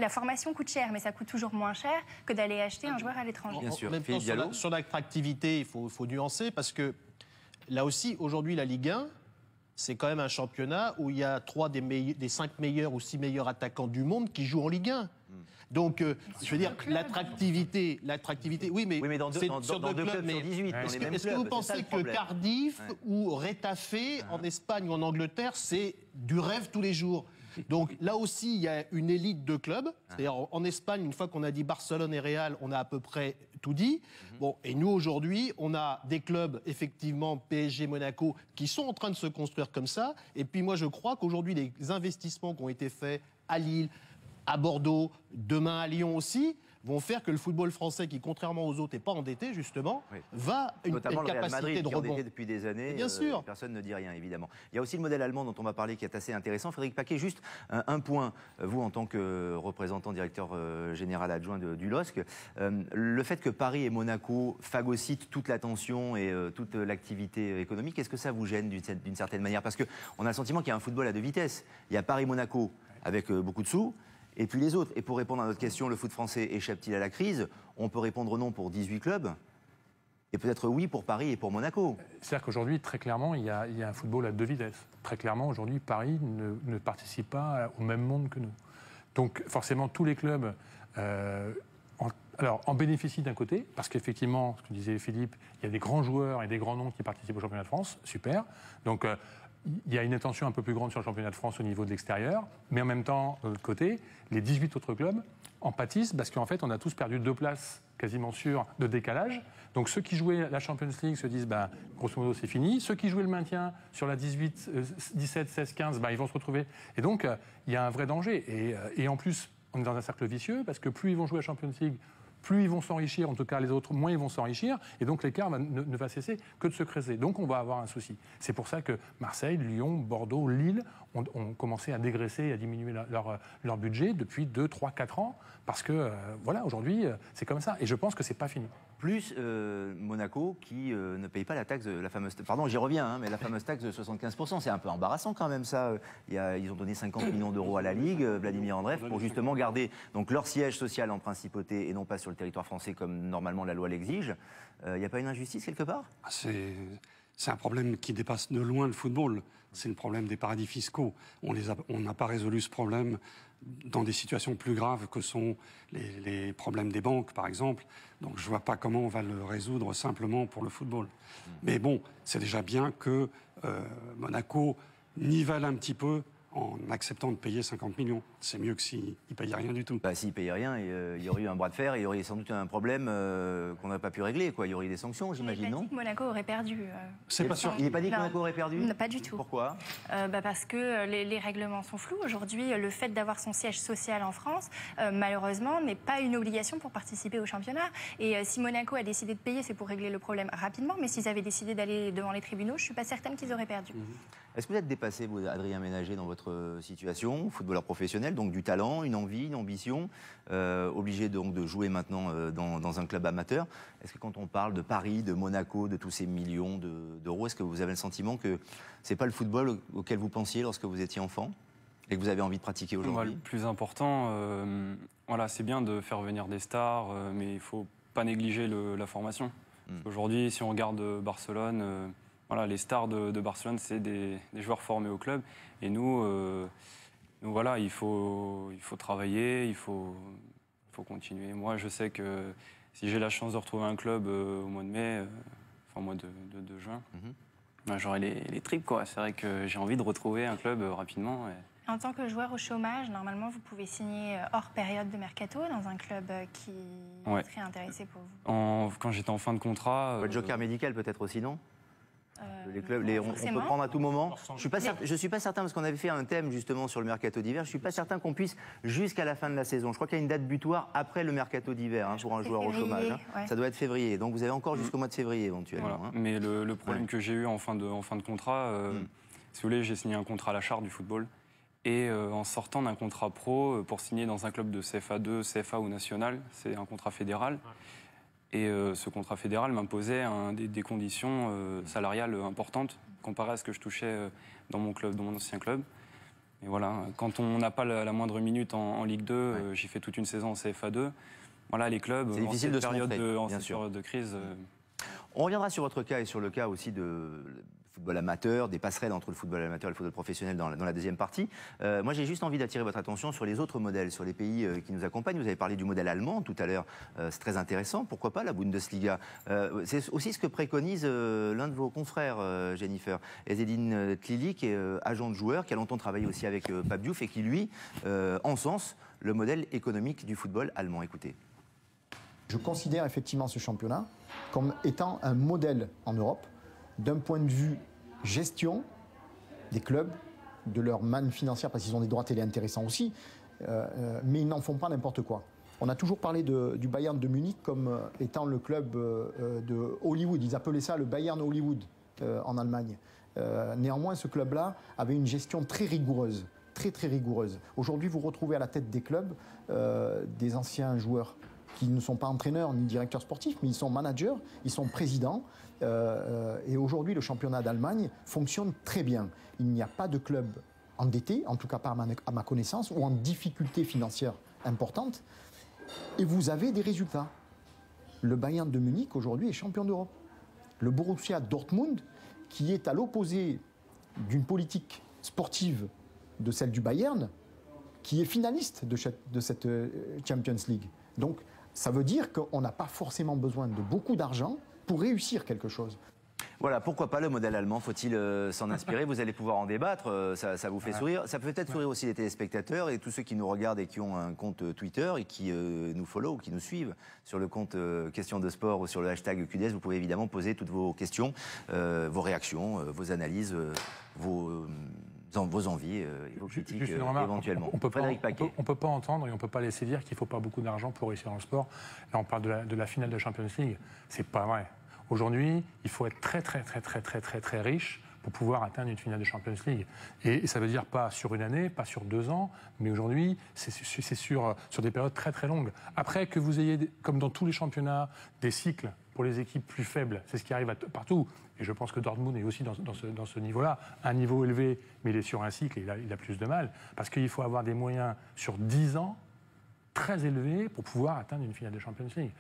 La formation coûte cher, mais ça coûte toujours moins cher que d'aller acheter un joueur à l'étranger. Bien sûr. Même sur l'attractivité, il faut nuancer parce que là aussi, aujourd'hui, la Ligue 1, c'est quand même un championnat où il y a 3 des 5 meilleurs ou 6 meilleurs attaquants du monde qui jouent en Ligue 1. Donc, je veux dire, l'attractivité, oui, mais dans deux clubs sur 18. Est-ce que vous pensez que Cardiff ou Retafe en Espagne ou en Angleterre, c'est du rêve tous les jours? Donc là aussi, il y a une élite de clubs. C'est-à-dire en Espagne, une fois qu'on a dit Barcelone et Real, on a à peu près tout dit. Bon, et nous aujourd'hui, on a des clubs, effectivement, PSG, Monaco, qui sont en train de se construire comme ça. Et puis moi, je crois qu'aujourd'hui, les investissements qui ont été faits à Lille, à Bordeaux, demain à Lyon aussi, vont faire que le football français, qui contrairement aux autres n'est pas endetté justement, va une capacité Real Madrid, de rebond. Qui est endetté depuis des années. Bien sûr. Personne ne dit rien évidemment. Il y a aussi le modèle allemand dont on va parler qui est assez intéressant. Frédéric Paquet, juste un point. Vous en tant que représentant directeur général adjoint du LOSC, le fait que Paris et Monaco phagocytent toute l'attention et toute l'activité économique, est-ce que ça vous gêne d'une certaine manière? Parce qu'on a le sentiment qu'il y a un football à deux vitesses. Il y a Paris-Monaco avec beaucoup de sous. Et puis les autres. Et pour répondre à notre question, le foot français échappe-t-il à la crise? On peut répondre non pour 18 clubs, et peut-être oui pour Paris et pour Monaco. C'est-à-dire qu'aujourd'hui, très clairement, il y a un football à deux vitesses. Très clairement, aujourd'hui, Paris ne participe pas au même monde que nous. Donc forcément, tous les clubs en bénéficient d'un côté, parce qu'effectivement, ce que disait Philippe, il y a des grands joueurs et des grands noms qui participent au championnat de France, super. Donc il y a une attention un peu plus grande sur le championnat de France au niveau de l'extérieur, mais en même temps, de l'autre côté, les 18 autres clubs en pâtissent parce qu'en fait, on a tous perdu 2 places quasiment sûres de décalage. Donc ceux qui jouaient la Champions League se disent, grosso modo, c'est fini. Ceux qui jouaient le maintien sur la 18, 17, 16, 15, ils vont se retrouver. Et donc, il y a un vrai danger. Et en plus, on est dans un cercle vicieux parce que plus ils vont jouer la Champions League, plus ils vont s'enrichir, en tout cas les autres, moins ils vont s'enrichir, et donc l'écart ne va cesser que de se creuser. Donc on va avoir un souci. C'est pour ça que Marseille, Lyon, Bordeaux, Lille ont commencé à dégraisser et à diminuer leur budget depuis 2, 3, 4 ans, parce que voilà, aujourd'hui, c'est comme ça. Et je pense que c'est pas fini. Plus Monaco qui ne paye pas la taxe, la fameuse... Pardon, j'y reviens, mais la fameuse taxe de 75%, c'est un peu embarrassant quand même ça. Ils ont donné 50 millions d'euros à la Ligue, Vladimir Andreev, pour justement garder donc, leur siège social en principauté et non pas sur le territoire français comme normalement la loi l'exige. Il n'y a pas une injustice quelque part? C'est un problème qui dépasse de loin le football. C'est le problème des paradis fiscaux. On n'a pas résolu ce problème dans des situations plus graves que sont les problèmes des banques, par exemple. Donc je ne vois pas comment on va le résoudre simplement pour le football. Mais bon, c'est déjà bien que Monaco nivelle un petit peu en acceptant de payer 50 millions. C'est mieux que s'il ne payait rien du tout. S'il ne payait rien, il y aurait eu un bras de fer et il y aurait sans doute un problème qu'on n'aurait pas pu régler. Il y aurait eu des sanctions, j'imagine, non? Monaco aurait perdu. C'est pas sûr. Il n'est pas dit que Monaco aurait perdu? Non, pas du tout. Pourquoi? Parce que les règlements sont flous. Aujourd'hui, le fait d'avoir son siège social en France, malheureusement, n'est pas une obligation pour participer au championnat. Et si Monaco a décidé de payer, c'est pour régler le problème rapidement. Mais s'ils avaient décidé d'aller devant les tribunaux, je ne suis pas certaine qu'ils auraient perdu. Est-ce que vous êtes dépassé, vous, Adrien Ménager, dans votre situation, footballeur professionnel, donc du talent, une envie, une ambition, obligé donc de jouer maintenant dans un club amateur? Est-ce que quand on parle de Paris, de Monaco, de tous ces millions d'euros, est-ce que vous avez le sentiment que c'est pas le football auquel vous pensiez lorsque vous étiez enfant et que vous avez envie de pratiquer aujourd'hui? Le plus important, voilà, c'est bien de faire venir des stars, mais il faut pas négliger la formation. Aujourd'hui, si on regarde Barcelone, voilà, les stars de Barcelone, c'est des joueurs formés au club. Et nous, voilà, il faut travailler, il faut continuer. Moi, je sais que si j'ai la chance de retrouver un club au mois de mai, enfin au mois de juin, j'aurai les tripes, quoi. C'est vrai que j'ai envie de retrouver un club rapidement. En tant que joueur au chômage, normalement, vous pouvez signer hors période de mercato dans un club qui serait intéressé pour vous. Quand j'étais en fin de contrat... Le joker médical peut-être aussi, non? Les clubs, on peut prendre à tout moment. Je suis pas certain, parce qu'on avait fait un thème justement sur le mercato d'hiver, je suis pas certain qu'on puisse jusqu'à la fin de la saison. Je crois qu'il y a une date butoir après le mercato d'hiver pour un joueur au chômage. Ça doit être février, donc vous avez encore jusqu'au mois de février éventuellement. Voilà. Mais le problème que j'ai eu en fin de contrat, si vous voulez, j'ai signé un contrat à la charte du football. Et en sortant d'un contrat pro, pour signer dans un club de CFA2, CFA ou national, c'est un contrat fédéral. Et ce contrat fédéral m'imposait des conditions salariales importantes comparé à ce que je touchais dans mon club, dans mon ancien club. Et voilà, quand on n'a pas la moindre minute en Ligue 2, j'ai fait toute une saison en CFA2. Voilà, les clubs, c'est difficile de se montrer, bien sûr, de crise. On reviendra sur votre cas et sur le cas aussi de football amateur, des passerelles entre le football amateur et le football professionnel dans la deuxième partie. Moi, j'ai juste envie d'attirer votre attention sur les autres modèles, sur les pays qui nous accompagnent. Vous avez parlé du modèle allemand tout à l'heure, c'est très intéressant. Pourquoi pas la Bundesliga? C'est aussi ce que préconise l'un de vos confrères, Jennifer Ezzedine Tlili, qui est agent de joueur, qui a longtemps travaillé aussi avec Pape Diouf et qui, lui, encense le modèle économique du football allemand. Écoutez. Je considère effectivement ce championnat comme étant un modèle en Europe d'un point de vue gestion des clubs, de leur manne financière, parce qu'ils ont des droits télé intéressants aussi, mais ils n'en font pas n'importe quoi. On a toujours parlé du Bayern de Munich comme étant le club de Hollywood. Ils appelaient ça le Bayern Hollywood en Allemagne. Néanmoins, ce club-là avait une gestion très rigoureuse, très rigoureuse. Aujourd'hui, vous retrouvez à la tête des clubs des anciens joueurs qui ne sont pas entraîneurs ni directeurs sportifs, mais ils sont managers, ils sont présidents. Et aujourd'hui, le championnat d'Allemagne fonctionne très bien. Il n'y a pas de club endetté, en tout cas pas à ma connaissance, ou en difficulté financière importante. Et vous avez des résultats. Le Bayern de Munich, aujourd'hui, est champion d'Europe. Le Borussia Dortmund, qui est à l'opposé d'une politique sportive de celle du Bayern, qui est finaliste de cette Champions League. Donc, ça veut dire qu'on n'a pas forcément besoin de beaucoup d'argent pour réussir quelque chose. Voilà, pourquoi pas le modèle allemand? Faut-il s'en inspirer? Vous allez pouvoir en débattre, ça vous fait sourire. Ça peut peut-être sourire aussi les téléspectateurs et tous ceux qui nous regardent et qui ont un compte Twitter et qui nous follow, qui nous suivent sur le compte Questions de Sport ou sur le hashtag QDS. Vous pouvez évidemment poser toutes vos questions, vos réactions, vos analyses, vos envies et vos critiques éventuellement. On peut pas entendre et on peut pas laisser dire qu'il faut pas beaucoup d'argent pour réussir dans le sport. Là, on parle de la finale de Champions League. C'est pas vrai. Aujourd'hui, il faut être très riche pour pouvoir atteindre une finale de Champions League. Et ça veut dire pas sur une année, pas sur 2 ans, mais aujourd'hui, c'est sur des périodes très longues. Après, que vous ayez, comme dans tous les championnats, des cycles pour les équipes plus faibles, c'est ce qui arrive partout. Et je pense que Dortmund est aussi dans ce niveau-là, un niveau élevé, mais il est sur un cycle et il a plus de mal. Parce qu'il faut avoir des moyens sur 10 ans très élevés pour pouvoir atteindre une finale de Champions League.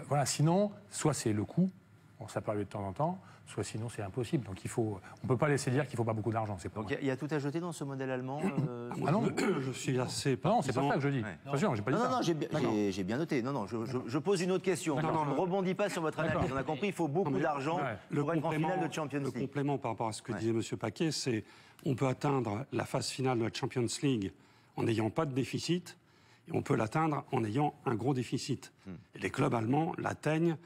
Voilà, sinon, soit c'est le coût, ça peut arriver de temps en temps, soit sinon c'est impossible. Donc on ne peut pas laisser dire qu'il ne faut pas beaucoup d'argent. Donc il y a tout à jeter dans ce modèle allemand Ah non, je suis assez... Non, c'est pas ça que je dis. Attention, j'ai pas dit ça. Non, j'ai bien noté. Non, je pose une autre question. Je ne rebondis pas sur votre analyse. On a compris, il faut beaucoup d'argent pour être en finale de Champions League. Le complément par rapport à ce que disait M. Paquet, c'est on peut atteindre la phase finale de la Champions League en n'ayant pas de déficit. Et on peut l'atteindre en ayant un gros déficit. Et les clubs allemands l'atteignent,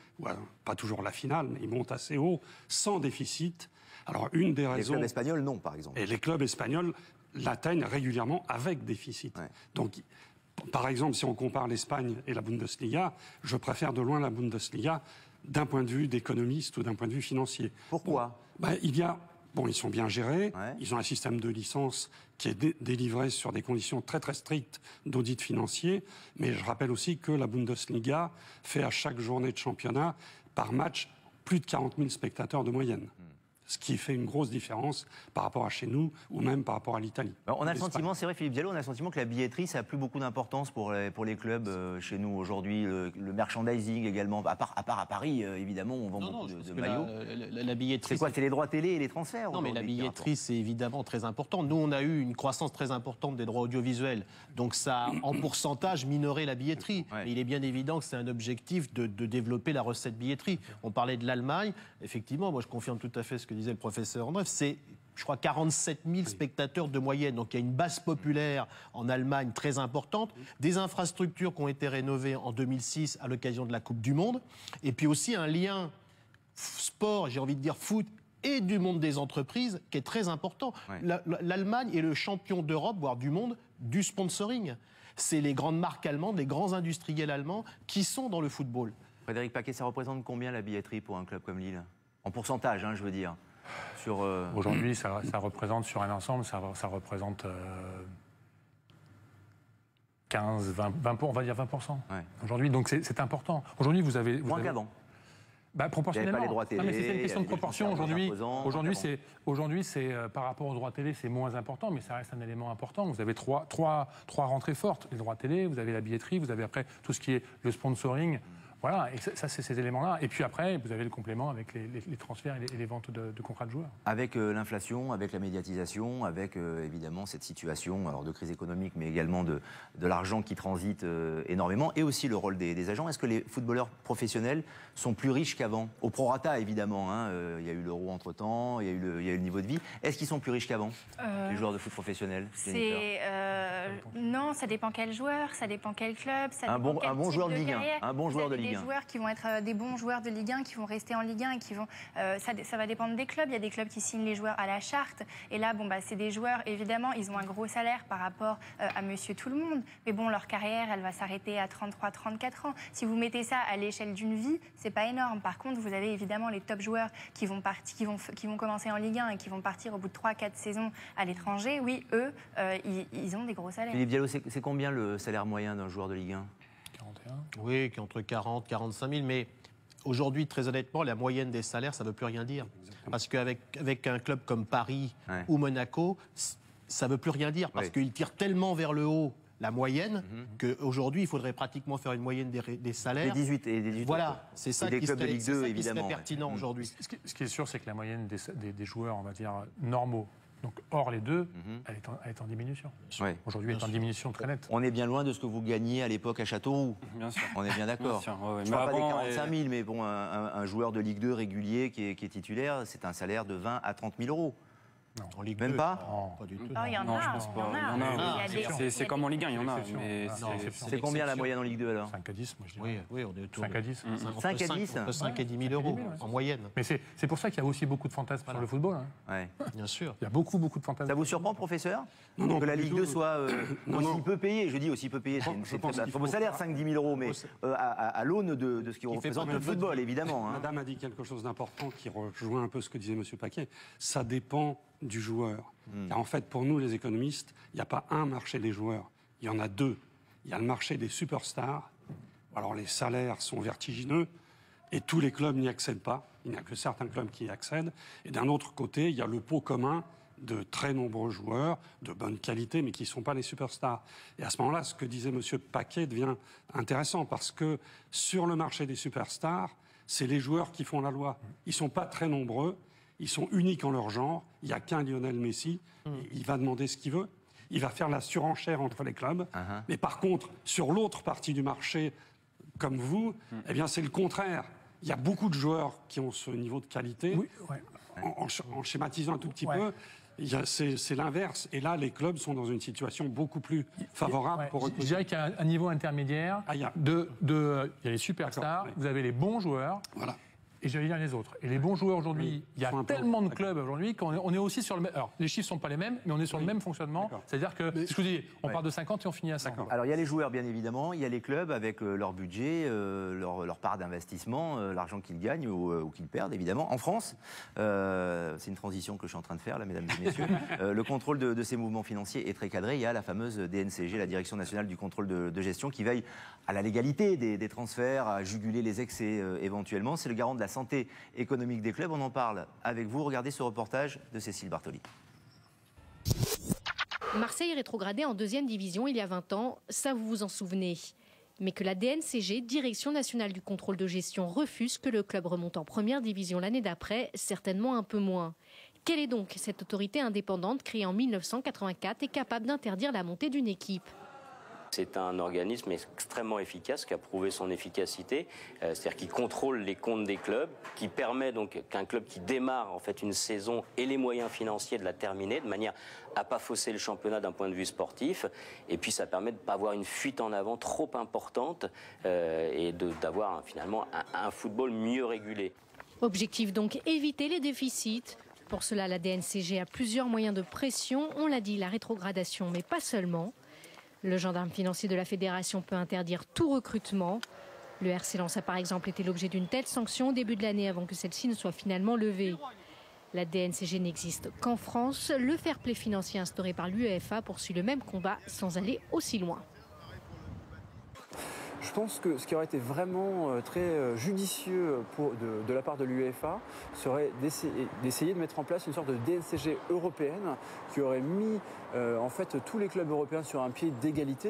pas toujours la finale, mais ils montent assez haut, sans déficit. Alors une des raisons... Les clubs espagnols, non, par exemple. Et les clubs espagnols l'atteignent régulièrement avec déficit. Ouais. Donc, par exemple, si on compare l'Espagne et la Bundesliga, je préfère de loin la Bundesliga d'un point de vue d'économiste ou d'un point de vue financier. Pourquoi? Ils sont bien gérés, ils ont un système de licence qui est délivré sur des conditions très strictes d'audit financier, mais je rappelle aussi que la Bundesliga fait à chaque journée de championnat, par match, plus de 40 000 spectateurs de moyenne. Ce qui fait une grosse différence par rapport à chez nous ou même par rapport à l'Italie. On a le sentiment, c'est vrai Philippe Diallo, on a le sentiment que la billetterie, ça n'a plus beaucoup d'importance pour les clubs chez nous aujourd'hui. Le merchandising également, à part à Paris, évidemment, on vend beaucoup de maillots. La billetterie... C'est quoi? C'est les droits télé et les transferts? Non, mais la billetterie, c'est évidemment très important. Nous, on a eu une croissance très importante des droits audiovisuels. Donc ça a, en pourcentage, minoré la billetterie. Mais il est bien évident que c'est un objectif de développer la recette billetterie. On parlait de l'Allemagne. Effectivement, moi, je confirme tout à fait ce que disait le professeur Andreev, c'est, je crois, 47 000 spectateurs de moyenne. Donc il y a une base populaire en Allemagne très importante, des infrastructures qui ont été rénovées en 2006 à l'occasion de la Coupe du Monde, et puis aussi un lien sport, j'ai envie de dire foot, et du monde des entreprises qui est très important. L'Allemagne est le champion d'Europe, voire du monde, du sponsoring. C'est les grandes marques allemandes, les grands industriels allemands qui sont dans le football. Frédéric Paquet, ça représente combien la billetterie pour un club comme Lille? En pourcentage, je veux dire. Aujourd'hui, ça représente sur un ensemble, ça représente 15, 20, on va dire 20%. Aujourd'hui, donc c'est important. Aujourd'hui, vous avez... Moins qu'avant. Proportionnellement. Pas les droits télé, non, mais c'est une question de proportion. Aujourd'hui, c'est par rapport aux droits télé, c'est moins important, mais ça reste un élément important. Vous avez trois rentrées fortes. Les droits télé, vous avez la billetterie, vous avez après tout ce qui est le sponsoring. Voilà, et ça, c'est ces éléments-là. Et puis après, vous avez le complément avec les transferts et les ventes de contrats de joueurs. Avec l'inflation, avec la médiatisation, avec évidemment cette situation de crise économique, mais également de l'argent qui transite énormément, et aussi le rôle des agents. Est-ce que les footballeurs professionnels sont plus riches qu'avant? Au prorata, évidemment. Il y a eu l'euro entre-temps, il y a eu le niveau de vie. Est-ce qu'ils sont plus riches qu'avant, les joueurs de foot professionnels? Non, ça dépend quel joueur, ça dépend quel club. Un bon joueur de Ligue 1. Un bon joueur de Ligue 1. Des joueurs qui vont être des bons joueurs de Ligue 1, qui vont rester en Ligue 1 et qui vont... ça va dépendre des clubs. Il y a des clubs qui signent les joueurs à la charte. Et là, c'est des joueurs, évidemment, ils ont un gros salaire par rapport à monsieur tout le monde. Mais bon, leur carrière, elle va s'arrêter à 33, 34 ans. Si vous mettez ça à l'échelle d'une vie, c'est pas énorme. Par contre, vous avez évidemment les top joueurs qui vont commencer en Ligue 1 et qui vont partir au bout de 3-4 saisons à l'étranger. Oui, eux, ils ont des gros salaires. Philippe Diallo, c'est combien le salaire moyen d'un joueur de Ligue 1? 41. Oui, qui est entre 40 et 45 000, mais aujourd'hui, très honnêtement, la moyenne des salaires, ça ne veut plus rien dire. Parce qu'avec un club comme Paris ou Monaco, ça ne veut plus rien dire, parce qu'ils tirent tellement vers le haut la moyenne qu'aujourd'hui, il faudrait pratiquement faire une moyenne des salaires. Des 18. Voilà, c'est ça qui serait pertinent aujourd'hui. Ce qui est sûr, c'est que la moyenne des joueurs, on va dire, normaux, Donc, hors les deux, elle est en diminution. Ouais. Aujourd'hui, elle est en diminution très nette. On est bien loin de ce que vous gagniez à l'époque à Châteauroux. Bien sûr. On est bien d'accord. Je ne parle pas des 45 000, mais bon, un joueur de Ligue 2 régulier qui est titulaire, c'est un salaire de 20 à 30 000 euros. Non, en Ligue Même 2, pas pas du tout. Il y en a, je pense pas. Il y en a. C'est comme en Ligue 1, il y en a. C'est combien la moyenne en Ligue 2 alors? 5 à 10, moi je dirais. Oui, on est autour 5 à 10. 5 à 10 Entre 5 et 10 000 euros en moyenne. Mais c'est pour ça qu'il y a aussi beaucoup de fantasmes sur le football. Ouais. Bien sûr. Il y a beaucoup de fantasmes. Ça vous surprend, professeur, Non, que la Ligue 2 soit aussi peu payée? Je dis aussi peu payée, c'est vos salaires, 5-10 000 euros, mais à l'aune de ce qui représente le football, évidemment. Madame a dit quelque chose d'important qui rejoint un peu ce que disait M. Paquet. Ça dépend du joueur. Car en fait, pour nous, les économistes, il n'y a pas un marché des joueurs. Il y en a deux. Il y a le marché des superstars. Alors, les salaires sont vertigineux et tous les clubs n'y accèdent pas. Il n'y a que certains clubs qui y accèdent. Et d'un autre côté, il y a le pot commun de très nombreux joueurs de bonne qualité, mais qui ne sont pas les superstars. Et à ce moment-là, ce que disait M. Paquet devient intéressant parce que sur le marché des superstars, c'est les joueurs qui font la loi. Ils ne sont pas très nombreux. Ils sont uniques en leur genre. Il n'y a qu'un Lionel Messi. Il va demander ce qu'il veut. Il va faire la surenchère entre les clubs. Mais par contre, sur l'autre partie du marché, comme vous, eh bien, c'est le contraire. Il y a beaucoup de joueurs qui ont ce niveau de qualité. Oui, ouais. En schématisant un tout petit peu, c'est l'inverse. Et là, les clubs sont dans une situation beaucoup plus favorable pour recruter. Je dirais qu'il y a un niveau intermédiaire. Il y a les superstars, vous avez les bons joueurs. Voilà. Et j'allais dire les autres. Et les bons joueurs aujourd'hui, il y a tellement de clubs aujourd'hui qu'on est aussi sur le même. Alors, les chiffres ne sont pas les mêmes, mais on est sur le même fonctionnement. C'est-à-dire que, ce que je vous dis, on part de 50 et on finit à 100. Alors, il y a les joueurs, bien évidemment. Il y a les clubs avec leur budget, leur part d'investissement, l'argent qu'ils gagnent ou qu'ils perdent, évidemment. En France, c'est une transition que je suis en train de faire, là, mesdames et messieurs. Le contrôle de ces mouvements financiers est très cadré. Il y a la fameuse DNCG, la Direction nationale du contrôle de gestion, qui veille à la légalité des transferts, à juguler les excès éventuellement. C'est le garant de la santé économique des clubs. On en parle avec vous. Regardez ce reportage de Cécile Bartoli. Marseille est rétrogradé en 2e division il y a 20 ans, ça vous vous en souvenez. Mais que la DNCG, Direction nationale du contrôle de gestion, refuse que le club remonte en 1re division l'année d'après, certainement un peu moins. Quelle est donc cette autorité indépendante créée en 1984 et capable d'interdire la montée d'une équipe ? C'est un organisme extrêmement efficace qui a prouvé son efficacité, c'est-à-dire qui contrôle les comptes des clubs, qui permet donc qu'un club qui démarre en fait une saison ait les moyens financiers de la terminer de manière à pas fausser le championnat d'un point de vue sportif, et puis ça permet de ne pas avoir une fuite en avant trop importante et d'avoir finalement un football mieux régulé. Objectif donc éviter les déficits. Pour cela, la DNCG a plusieurs moyens de pression, on l'a dit, la rétrogradation, mais pas seulement. Le gendarme financier de la fédération peut interdire tout recrutement. Le RC Lens a par exemple été l'objet d'une telle sanction au début de l'année avant que celle-ci ne soit finalement levée. La DNCG n'existe qu'en France. Le fair play financier instauré par l'UEFA poursuit le même combat sans aller aussi loin. Je pense que ce qui aurait été vraiment très judicieux de la part de l'UEFA serait d'essayer de mettre en place une sorte de DNCG européenne qui aurait mis en fait tous les clubs européens sur un pied d'égalité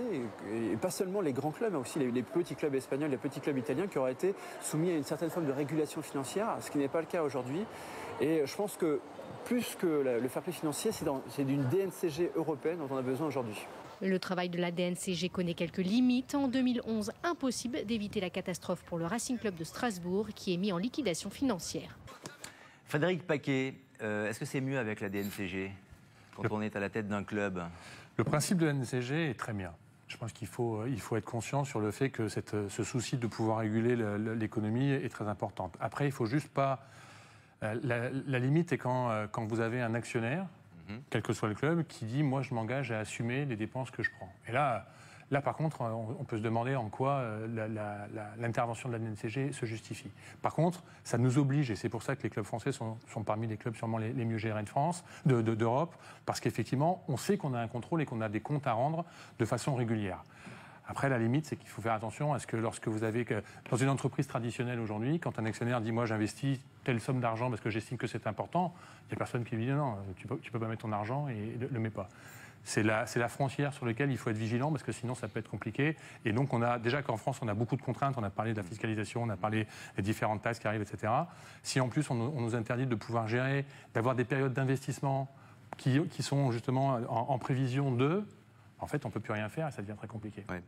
et pas seulement les grands clubs, mais aussi les petits clubs espagnols, les petits clubs italiens qui auraient été soumis à une certaine forme de régulation financière, ce qui n'est pas le cas aujourd'hui. Et je pense que plus que le fair play financier, c'est d'une DNCG européenne dont on a besoin aujourd'hui. Le travail de la DNCG connaît quelques limites. En 2011, impossible d'éviter la catastrophe pour le Racing Club de Strasbourg qui est mis en liquidation financière. Frédéric Paquet, est-ce que c'est mieux avec la DNCG quand on est à la tête d'un club? Le principe de la DNCG est très bien. Je pense qu'il faut être conscient sur le fait que ce souci de pouvoir réguler l'économie est très important. Après, il ne faut juste pas... La limite est quand vous avez un actionnaire, quel que soit le club, qui dit « moi je m'engage à assumer les dépenses que je prends ». Et là par contre, on peut se demander en quoi l'intervention de la DNCG se justifie. Par contre, ça nous oblige, et c'est pour ça que les clubs français sont parmi les clubs sûrement les mieux gérés de France, d'Europe, parce qu'effectivement, on sait qu'on a un contrôle et qu'on a des comptes à rendre de façon régulière. Après, la limite, c'est qu'il faut faire attention à ce que lorsque vous avez... Dans une entreprise traditionnelle aujourd'hui, quand un actionnaire dit « moi j'investis telle somme d'argent parce que j'estime que c'est important », il n'y a personne qui lui dit « non, tu peux pas mettre ton argent et le mets pas ». C'est la frontière sur laquelle il faut être vigilant parce que sinon ça peut être compliqué. Et donc déjà qu'en France on a beaucoup de contraintes, on a parlé de la fiscalisation, on a parlé des différentes taxes qui arrivent, etc. Si en plus on nous interdit de pouvoir gérer, d'avoir des périodes d'investissement qui sont justement en prévision de... En fait, on ne peut plus rien faire et ça devient très compliqué. Ouais.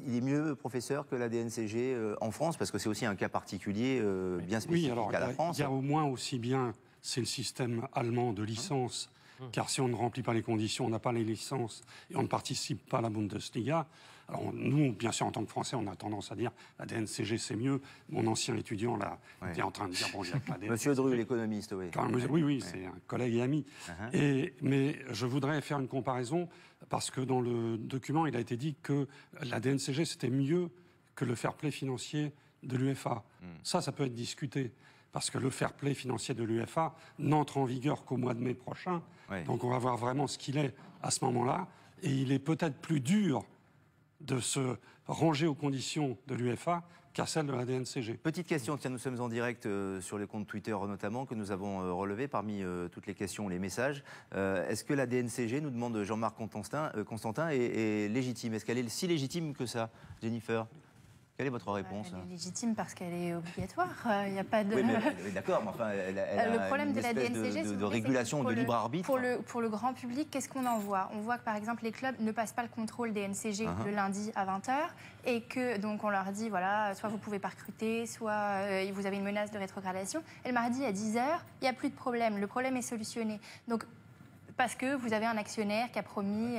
Il est mieux, professeur, que la DNCG en France, parce que c'est aussi un cas particulier bien spécifique à la France. Il y a au moins aussi bien, c'est le système allemand de licence, car si on ne remplit pas les conditions, on n'a pas les licences et on ne participe pas à la Bundesliga. Alors nous, bien sûr, en tant que Français, on a tendance à dire la DNCG c'est mieux. Mon ancien étudiant là était en train de dire bon, il y a que la DNCG. Monsieur Dru, l'économiste, oui. Oui, c'est un collègue et ami. Mais je voudrais faire une comparaison parce que dans le document, il a été dit que la DNCG c'était mieux que le fair play financier de l'UEFA. Ça peut être discuté. Parce que le fair play financier de l'UEFA n'entre en vigueur qu'au mois de mai prochain. Donc on va voir vraiment ce qu'il est à ce moment-là. Et il est peut-être plus dur de se ranger aux conditions de l'UEFA qu'à celle de la DNCG. Petite question, tiens, nous sommes en direct sur les comptes Twitter notamment, que nous avons relevé parmi toutes les questions, les messages. Est-ce que la DNCG, nous demande Jean-Marc Constantin, est légitime? Est-ce qu'elle est si légitime que ça, Jennifer? Quelle est votre réponse? Elle est légitime parce qu'elle est obligatoire. Il n'y a pas de... Oui, mais d'accord, mais enfin, elle a le problème de la DNCG, de régulation, de libre arbitre. Pour le grand public, qu'est-ce qu'on en voit? On voit que, par exemple, les clubs ne passent pas le contrôle des NCG le lundi à 20h et que, donc, on leur dit, voilà, soit vous pouvez pas recruter, soit vous avez une menace de rétrogradation. Et le mardi à 10h, il n'y a plus de problème. Le problème est solutionné. Donc, parce que vous avez un actionnaire qui a promis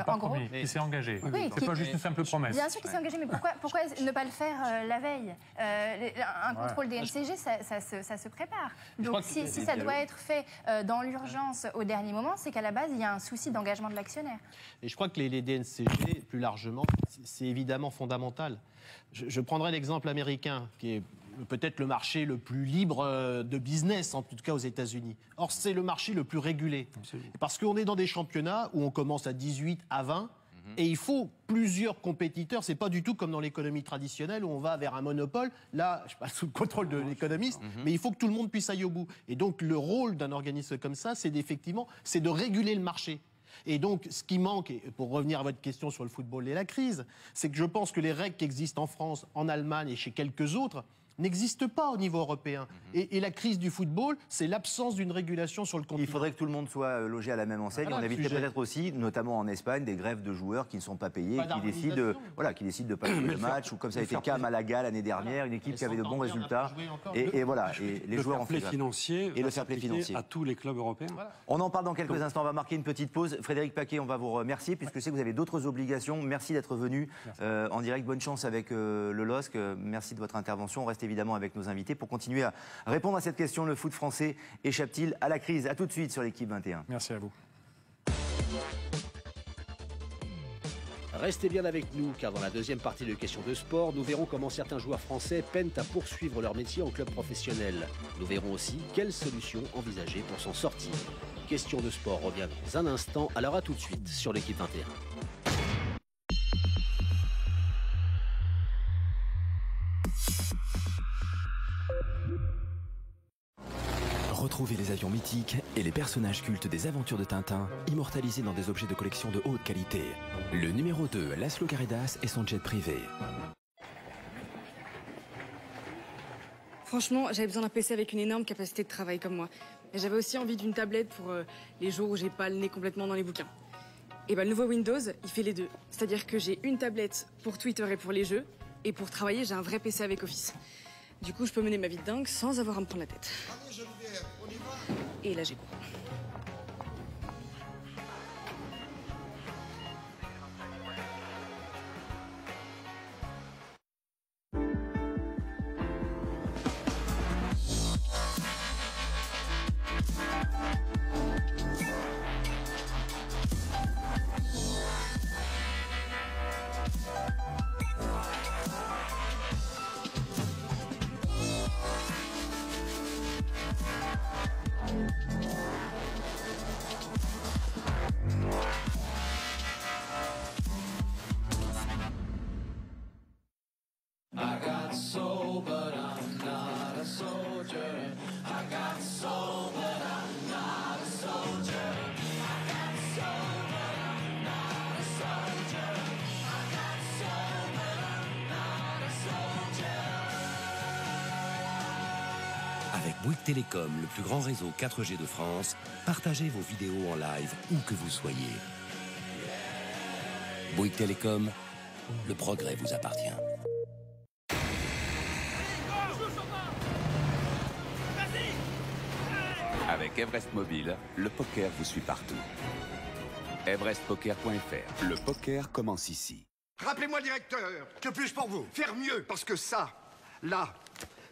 en gros... Qui s'est engagé. Oui, c'est pas juste une simple promesse. Bien sûr qu'il s'est engagé, mais pourquoi ne pas le faire la veille? Un contrôle des NCG, ça se prépare. Donc si ça doit être fait dans l'urgence au dernier moment, c'est qu'à la base, il y a un souci d'engagement de l'actionnaire. Et je crois que les DNCG, plus largement, c'est évidemment fondamental. Je prendrai l'exemple américain, qui est peut-être le marché le plus libre de business, en tout cas aux États-Unis. Or, c'est le marché le plus régulé. Parce qu'on est dans des championnats où on commence à 18, à 20, et il faut plusieurs compétiteurs. C'est pas du tout comme dans l'économie traditionnelle où on va vers un monopole. Là, je passe sous le contrôle de l'économiste, mais il faut que tout le monde puisse aller au bout. Et donc, le rôle d'un organisme comme ça, c'est de réguler le marché. Et donc, ce qui manque, et pour revenir à votre question sur le football et la crise, c'est que je pense que les règles qui existent en France, en Allemagne et chez quelques autres n'existe pas au niveau européen. Et la crise du football, c'est l'absence d'une régulation sur le continent. Il faudrait que tout le monde soit logé à la même enseigne. Voilà, on éviterait peut-être aussi, notamment en Espagne, des grèves de joueurs qui ne sont pas payés, qui décident de pas jouer le match, ou comme ça a été le cas à Malaga l'année dernière, une équipe qui avait de bons résultats. Et voilà, et les joueurs en fair play financier et le fair play financier à tous les clubs européens. On en parle dans quelques instants. On va marquer une petite pause. Frédéric Paquet, on va vous remercier, puisque je sais que vous avez d'autres obligations. Merci d'être venu en direct. Bonne chance avec le LOSC. Merci de votre intervention. On reste évidemment avec nos invités pour continuer à répondre à cette question. Le foot français échappe-t-il à la crise? À tout de suite sur l'équipe 21. Merci à vous. Restez bien avec nous, car dans la deuxième partie de Questions de sport, nous verrons comment certains joueurs français peinent à poursuivre leur métier en club professionnel. Nous verrons aussi quelles solutions envisager pour s'en sortir. Questions de sport revient dans un instant, alors à tout de suite sur l'équipe 21. Retrouvez les avions mythiques et les personnages cultes des aventures de Tintin, immortalisés dans des objets de collection de haute qualité. Le numéro 2, Laszlo Garridas et son jet privé. Franchement, j'avais besoin d'un PC avec une énorme capacité de travail comme moi. Et j'avais aussi envie d'une tablette pour les jours où j'ai pas le nez complètement dans les bouquins. Et le nouveau Windows, il fait les deux. C'est-à-dire que j'ai une tablette pour Twitter et pour les jeux, et pour travailler, j'ai un vrai PC avec Office. Du coup, je peux mener ma vie de dingue sans avoir à me prendre la tête. Et là, j'ai cours. Avec Bouygues Télécom, le plus grand réseau 4G de France, partagez vos vidéos en live où que vous soyez. Bouygues Télécom, le progrès vous appartient. Avec Everest Mobile, le poker vous suit partout. EverestPoker.fr. Le poker commence ici. Rappelez-moi, directeur, que puis-je pour vous? Faire mieux, parce que ça, là,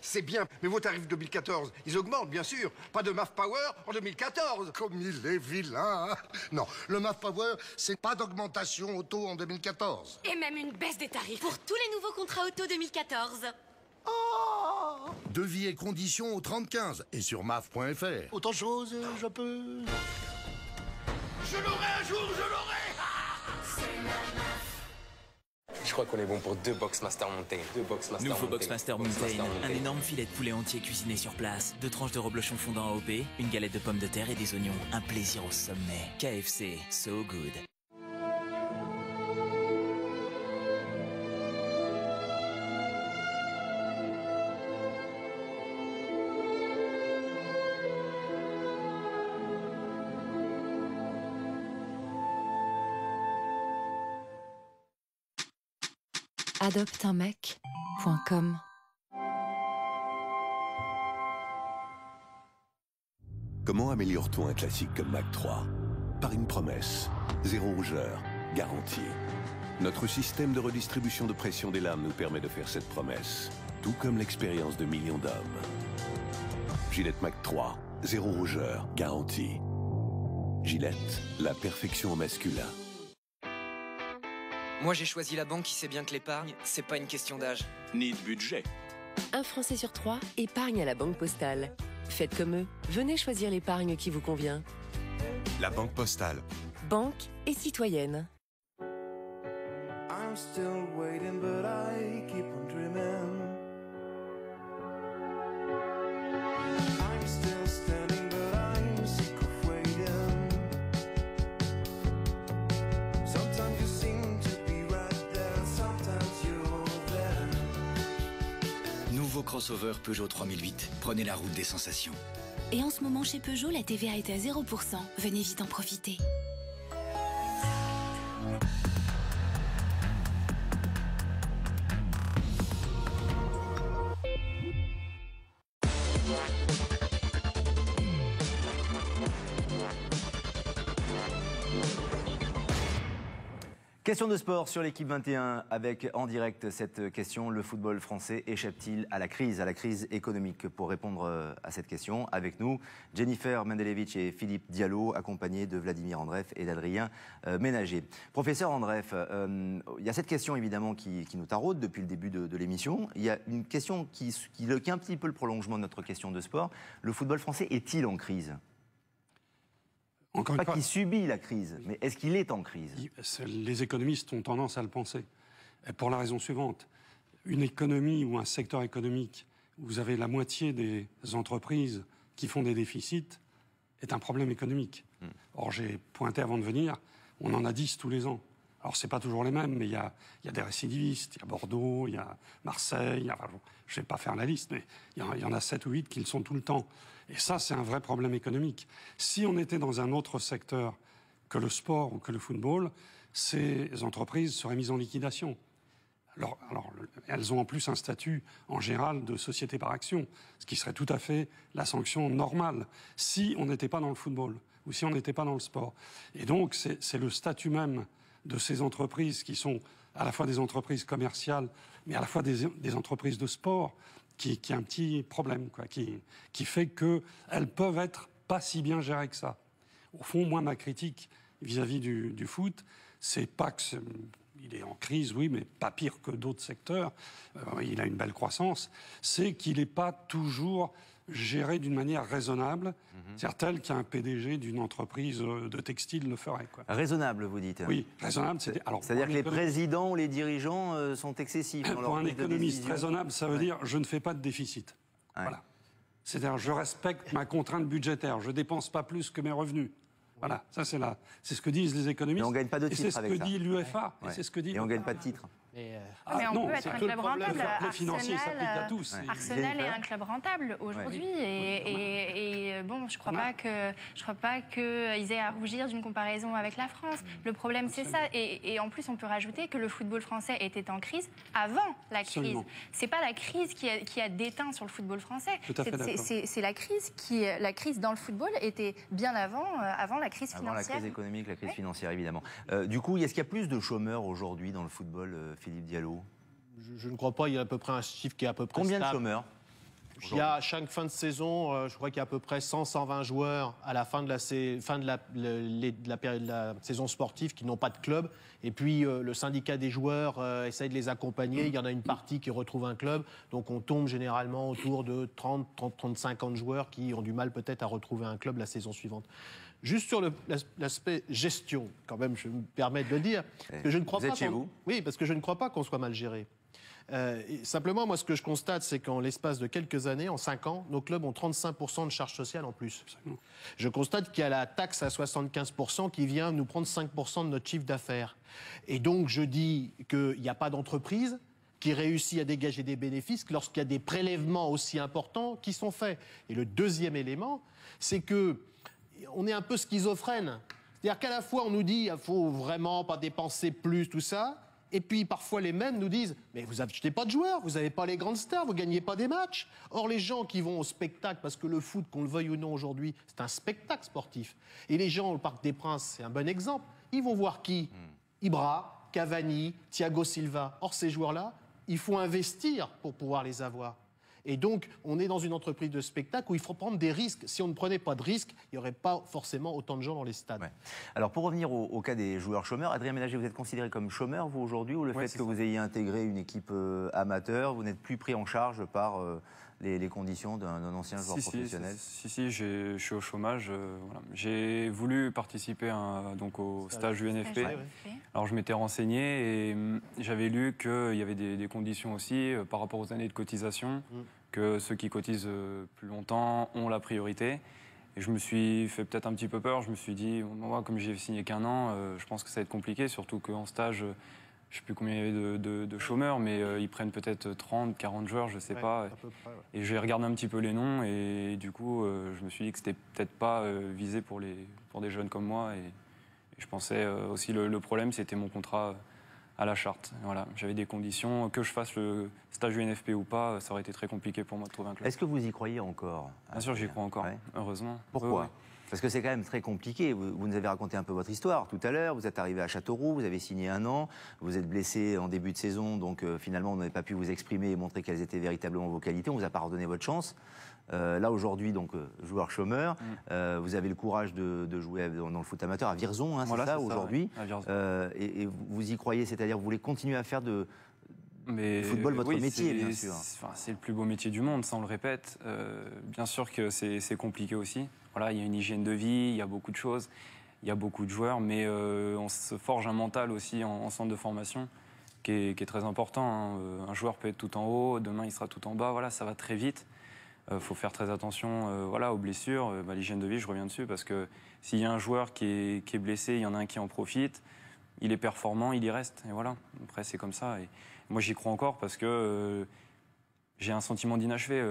c'est bien. Mais vos tarifs 2014, ils augmentent, bien sûr. Pas de MAF Power en 2014. Comme il est vilain. Non, le MAF Power, c'est pas d'augmentation auto en 2014. Et même une baisse des tarifs pour tous les nouveaux contrats auto 2014. Oh! Devis et conditions au 3015 et sur MAF.fr. Autre chose, je peux... Je l'aurai un jour, je l'aurai! Je crois qu'on est bon pour 2 Boxmaster Mountain. Nouveau Boxmaster Mountain, un énorme filet de poulet entier cuisiné sur place, 2 tranches de reblochon fondant AOP, une galette de pommes de terre et des oignons. Un plaisir au sommet. KFC, so good. adopteunmec.com. Comment améliore-t-on un classique comme Mac 3? Par une promesse. 0 rougeur, garantie. Notre système de redistribution de pression des lames nous permet de faire cette promesse. Tout comme l'expérience de millions d'hommes. Gillette Mac 3, 0 rougeur, garantie. Gillette, la perfection au masculin. Moi, j'ai choisi la banque qui sait bien que l'épargne, c'est pas une question d'âge. Ni de budget. Un Français sur 3 épargne à la Banque Postale. Faites comme eux, venez choisir l'épargne qui vous convient. La Banque Postale. Banque et citoyenne. I'm still waiting, but I keep on dreaming. I'm still standing, but I'm sick of waiting. Sometimes you seem to be right there, sometimes you're there. Nouveau crossover Peugeot 3008. Prenez la route des sensations. Et en ce moment, chez Peugeot, la TVA est à 0%. Venez vite en profiter. Question de sport sur l'équipe 21 avec en direct cette question. Le football français échappe-t-il à la crise économique? Pour répondre à cette question, avec nous, Jennifer Mendelevich et Philippe Diallo, accompagnés de Vladimir Andreev et d'Adrien Ménager. Professeur Andreev, il y a cette question évidemment qui nous taraude depuis le début de l'émission. Il y a une question qui est un petit peu le prolongement de notre question de sport. Le football français est-il en crise? Pas qu'il subit la crise, mais est-ce qu'il est en crise? Les économistes ont tendance à le penser. Et pour la raison suivante. Une économie ou un secteur économique où vous avez la moitié des entreprises qui font des déficits est un problème économique. Or, j'ai pointé avant de venir, on en a 10 tous les ans. Alors, ce n'est pas toujours les mêmes, mais il y a des récidivistes, il y a Bordeaux, il y a Marseille, je ne vais pas faire la liste, mais il y en a 7 ou 8 qui le sont tout le temps. Et ça, c'est un vrai problème économique. Si on était dans un autre secteur que le sport ou que le football, ces entreprises seraient mises en liquidation. Alors, elles ont en plus un statut, en général, de société par action, ce qui serait tout à fait la sanction normale, si on n'était pas dans le football ou si on n'était pas dans le sport. Et donc, c'est le statut même de ces entreprises qui sont à la fois des entreprises commerciales, mais à la fois des entreprises de sport, qui est un petit problème, quoi, qui fait qu'elles peuvent être pas si bien gérées que ça. Au fond, moi, ma critique vis-à-vis du foot, c'est pas que il est en crise, oui, mais pas pire que d'autres secteurs. Il a une belle croissance. C'est qu'il n'est pas toujours géré d'une manière raisonnable, c'est-à-dire tel qu'un PDG d'une entreprise de textile le ferait, quoi. Raisonnable, vous dites? Oui, raisonnable. C'est-à-dire que les présidents ou les dirigeants sont excessifs dans leur Pour un prise de économiste, décision. raisonnable, ça veut dire je ne fais pas de déficit. Ouais. Voilà. C'est-à-dire je respecte ma contrainte budgétaire, je ne dépense pas plus que mes revenus. Voilà, ça c'est ce que disent les économistes. Mais on ne gagne pas de et titre c'est ce avec que ça. dit l'UEFA. Ouais. Et c'est ce que dit. Et on ne gagne pas de titre. Mais on peut être un club rentable. Arsenal, Arsenal est un club rentable aujourd'hui. Et bon, je crois pas qu'ils aient à rougir d'une comparaison avec la France. Le problème, c'est ça. Et en plus, on peut rajouter que le football français était en crise avant la crise. C'est pas la crise qui a déteint sur le football français. C'est la crise dans le football était bien avant la crise financière. Avant la crise économique, la crise financière, évidemment. Du coup, est-ce qu'il y a plus de chômeurs aujourd'hui dans le football, Philippe Diallo? Je ne crois pas. Il y a à peu près un chiffre qui est à peu près Combien stable. de chômeurs? Il y a à chaque fin de saison, je crois qu'il y a à peu près 100-120 joueurs à la fin de la saison sportive qui n'ont pas de club. Et puis le syndicat des joueurs essaye de les accompagner. Il y en a une partie qui retrouve un club. Donc on tombe généralement autour de 30-50 joueurs qui ont du mal peut-être à retrouver un club la saison suivante. Juste sur l'aspect gestion, quand même, je me permets de le dire. Que je ne crois vous êtes chez vous? Oui, parce que je ne crois pas qu'on soit mal géré. Simplement, moi, ce que je constate, c'est qu'en l'espace de quelques années, en 5 ans, nos clubs ont 35% de charges sociales en plus. Je constate qu'il y a la taxe à 75% qui vient nous prendre 5% de notre chiffre d'affaires. Et donc, je dis qu'il n'y a pas d'entreprise qui réussit à dégager des bénéfices lorsqu'il y a des prélèvements aussi importants qui sont faits. Et le deuxième élément, c'est que on est un peu schizophrène. C'est-à-dire qu'à la fois, on nous dit qu'il ne faut vraiment pas dépenser plus, tout ça. Et puis parfois les mêmes nous disent « Mais vous n'achetez pas de joueurs, vous n'avez pas les grandes stars, vous ne gagnez pas des matchs. » Or les gens qui vont au spectacle, parce que le foot, qu'on le veuille ou non aujourd'hui, c'est un spectacle sportif. Et les gens au Parc des Princes, c'est un bon exemple. Ils vont voir qui? Ibra, Cavani, Thiago Silva. Or ces joueurs-là, il faut investir pour pouvoir les avoir. Et donc, on est dans une entreprise de spectacle où il faut prendre des risques. Si on ne prenait pas de risques, il n'y aurait pas forcément autant de gens dans les stades. Ouais. Alors, pour revenir au cas des joueurs chômeurs, Adrien Ménager, vous êtes considéré comme chômeur, vous, aujourd'hui, ou le fait que vous ayez intégré une équipe amateur, vous n'êtes plus pris en charge par les conditions d'un ancien joueur professionnel? Si, je suis au chômage. Voilà. J'ai voulu participer donc au stage UNFP. Alors, je m'étais renseigné et j'avais lu qu'il y avait des conditions aussi par rapport aux années de cotisation. Que ceux qui cotisent plus longtemps ont la priorité. Et je me suis fait peut-être un petit peu peur. Je me suis dit, moi, comme j'ai signé qu'un an, je pense que ça va être compliqué, surtout qu'en stage, je ne sais plus combien il y avait de chômeurs, mais ils prennent peut-être 30, 40 joueurs, je ne sais pas. À peu près, Et j'ai regardé un petit peu les noms, et du coup, je me suis dit que c'était peut-être pas visé pour des jeunes comme moi. Et je pensais aussi, le problème, c'était mon contrat à la charte. Voilà, j'avais des conditions. Que je fasse le stage UNFP ou pas, ça aurait été très compliqué pour moi de trouver un club. Est-ce que vous y croyez encore? Bien sûr, j'y crois encore, heureusement. Pourquoi? Parce que c'est quand même très compliqué. Vous nous avez raconté un peu votre histoire tout à l'heure. Vous êtes arrivé à Châteauroux, vous avez signé 1 an, vous êtes blessé en début de saison, donc finalement, vous n'avez pas pu vous exprimer et montrer quelles étaient véritablement vos qualités. On vous a pas redonné votre chance. Là, aujourd'hui, donc, joueur chômeur, vous avez le courage de jouer dans le foot amateur à Vierzon, hein, voilà, c'est ça, aujourd'hui. Et vous y croyez, c'est-à-dire vous voulez continuer à faire du football votre métier, bien sûr. C'est le plus beau métier du monde, ça on le répète. Bien sûr que c'est compliqué aussi. Voilà, il y a une hygiène de vie, il y a beaucoup de choses, il y a beaucoup de joueurs, mais on se forge un mental aussi en centre de formation qui est très important. Hein. Un joueur peut être tout en haut, demain il sera tout en bas, voilà, ça va très vite. Faut faire très attention aux blessures. L'hygiène de vie, je reviens dessus, parce que s'il y a un joueur qui est blessé, il y en a un qui en profite, il est performant, il y reste. Et voilà, après c'est comme ça. Et moi j'y crois encore parce que j'ai un sentiment d'inachevé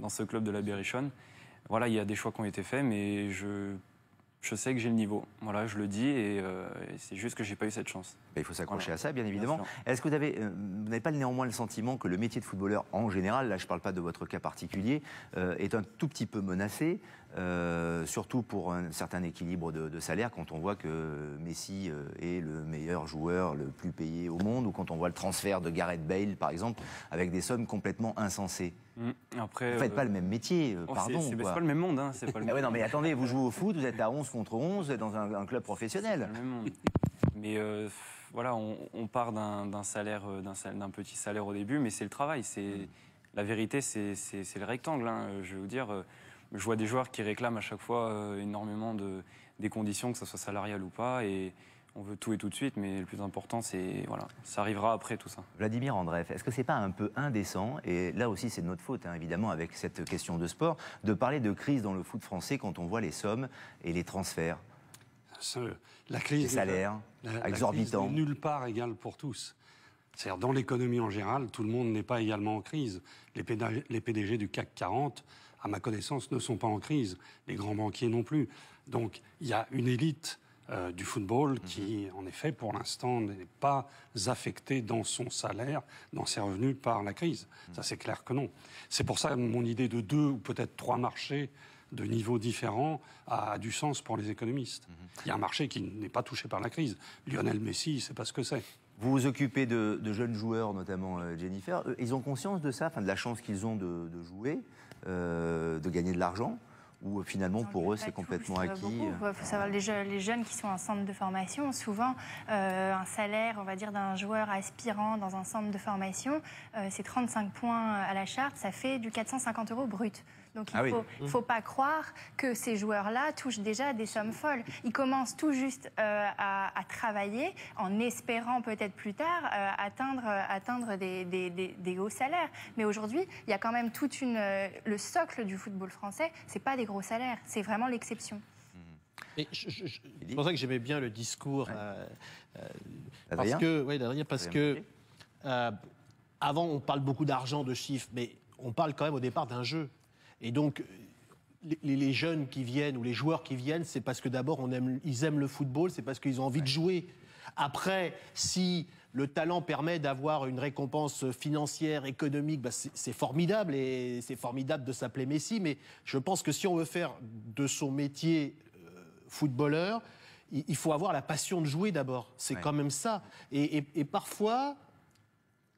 dans ce club de la Berrichonne. Voilà, il y a des choix qui ont été faits, mais je sais que j'ai le niveau. Voilà, je le dis, et c'est juste que j'ai pas eu cette chance. Il faut s'accrocher à ça, bien évidemment. Est-ce que vous n'avez pas néanmoins le sentiment que le métier de footballeur en général, là je ne parle pas de votre cas particulier, est un tout petit peu menacé, surtout pour un certain équilibre de salaire, quand on voit que Messi est le meilleur joueur le plus payé au monde, ou quand on voit le transfert de Gareth Bale, par exemple, avec des sommes complètement insensées? Après, vous ne faites pas le même métier, pardon. C'est pas le même monde. Hein, c'est pas le même non, mais attendez, vous jouez au foot, vous êtes à 11 contre 11, vous êtes dans un club professionnel. C'est pas le même monde. Mais voilà, on part d'un salaire, d'un petit salaire au début, mais c'est le travail. La vérité, c'est le rectangle. Hein. Je vais vous dire, je vois des joueurs qui réclament à chaque fois énormément des conditions, que ce soit salarial ou pas, et on veut tout et tout de suite, mais le plus important, voilà, ça arrivera après tout ça. Vladimir Andreev, est-ce que c'est pas un peu indécent, et là aussi c'est de notre faute, hein, évidemment, avec cette question de sport, de parler de crise dans le foot français quand on voit les sommes et les transferts? La crise, les salaires exorbitants. Nulle part égale pour tous. C'est-à-dire, dans l'économie en général, tout le monde n'est pas également en crise. Les PDG du CAC 40, à ma connaissance, ne sont pas en crise. Les grands banquiers non plus. Donc, il y a une élite du football qui, en effet, pour l'instant, n'est pas affectée dans son salaire, dans ses revenus par la crise. Ça, c'est clair que non. C'est pour ça que mon idée de 2 ou peut-être 3 marchés de niveaux différents a du sens pour les économistes. Il y a un marché qui n'est pas touché par la crise. Lionel Messi, il ne sait pas ce que c'est. Vous vous occupez de jeunes joueurs, notamment Jennifer. Ils ont conscience de ça, de la chance qu'ils ont de jouer, de gagner de l'argent, ou finalement pour eux c'est complètement acquis? Il faut savoir, les jeunes qui sont en centre de formation, souvent un salaire, on va dire, d'un joueur aspirant dans un centre de formation, c'est 35 points à la charte, ça fait du 450 € brut. Donc il ne faut pas croire que ces joueurs-là touchent déjà des sommes folles. Ils commencent tout juste à travailler en espérant peut-être plus tard atteindre des hauts salaires. Mais aujourd'hui, il y a quand même le socle du football français, ce n'est pas des gros salaires, c'est vraiment l'exception. C'est pour ça que j'aimais bien le discours. Parce que avant, on parle beaucoup d'argent, de chiffres, mais on parle quand même au départ d'un jeu. Et donc, les jeunes qui viennent ou les joueurs qui viennent, c'est parce que d'abord, ils aiment le football, c'est parce qu'ils ont envie de jouer. Après, si le talent permet d'avoir une récompense financière, économique, c'est formidable, et c'est formidable de s'appeler Messi, mais je pense que si on veut faire de son métier footballeur, il faut avoir la passion de jouer d'abord. C'est quand même ça. Et parfois,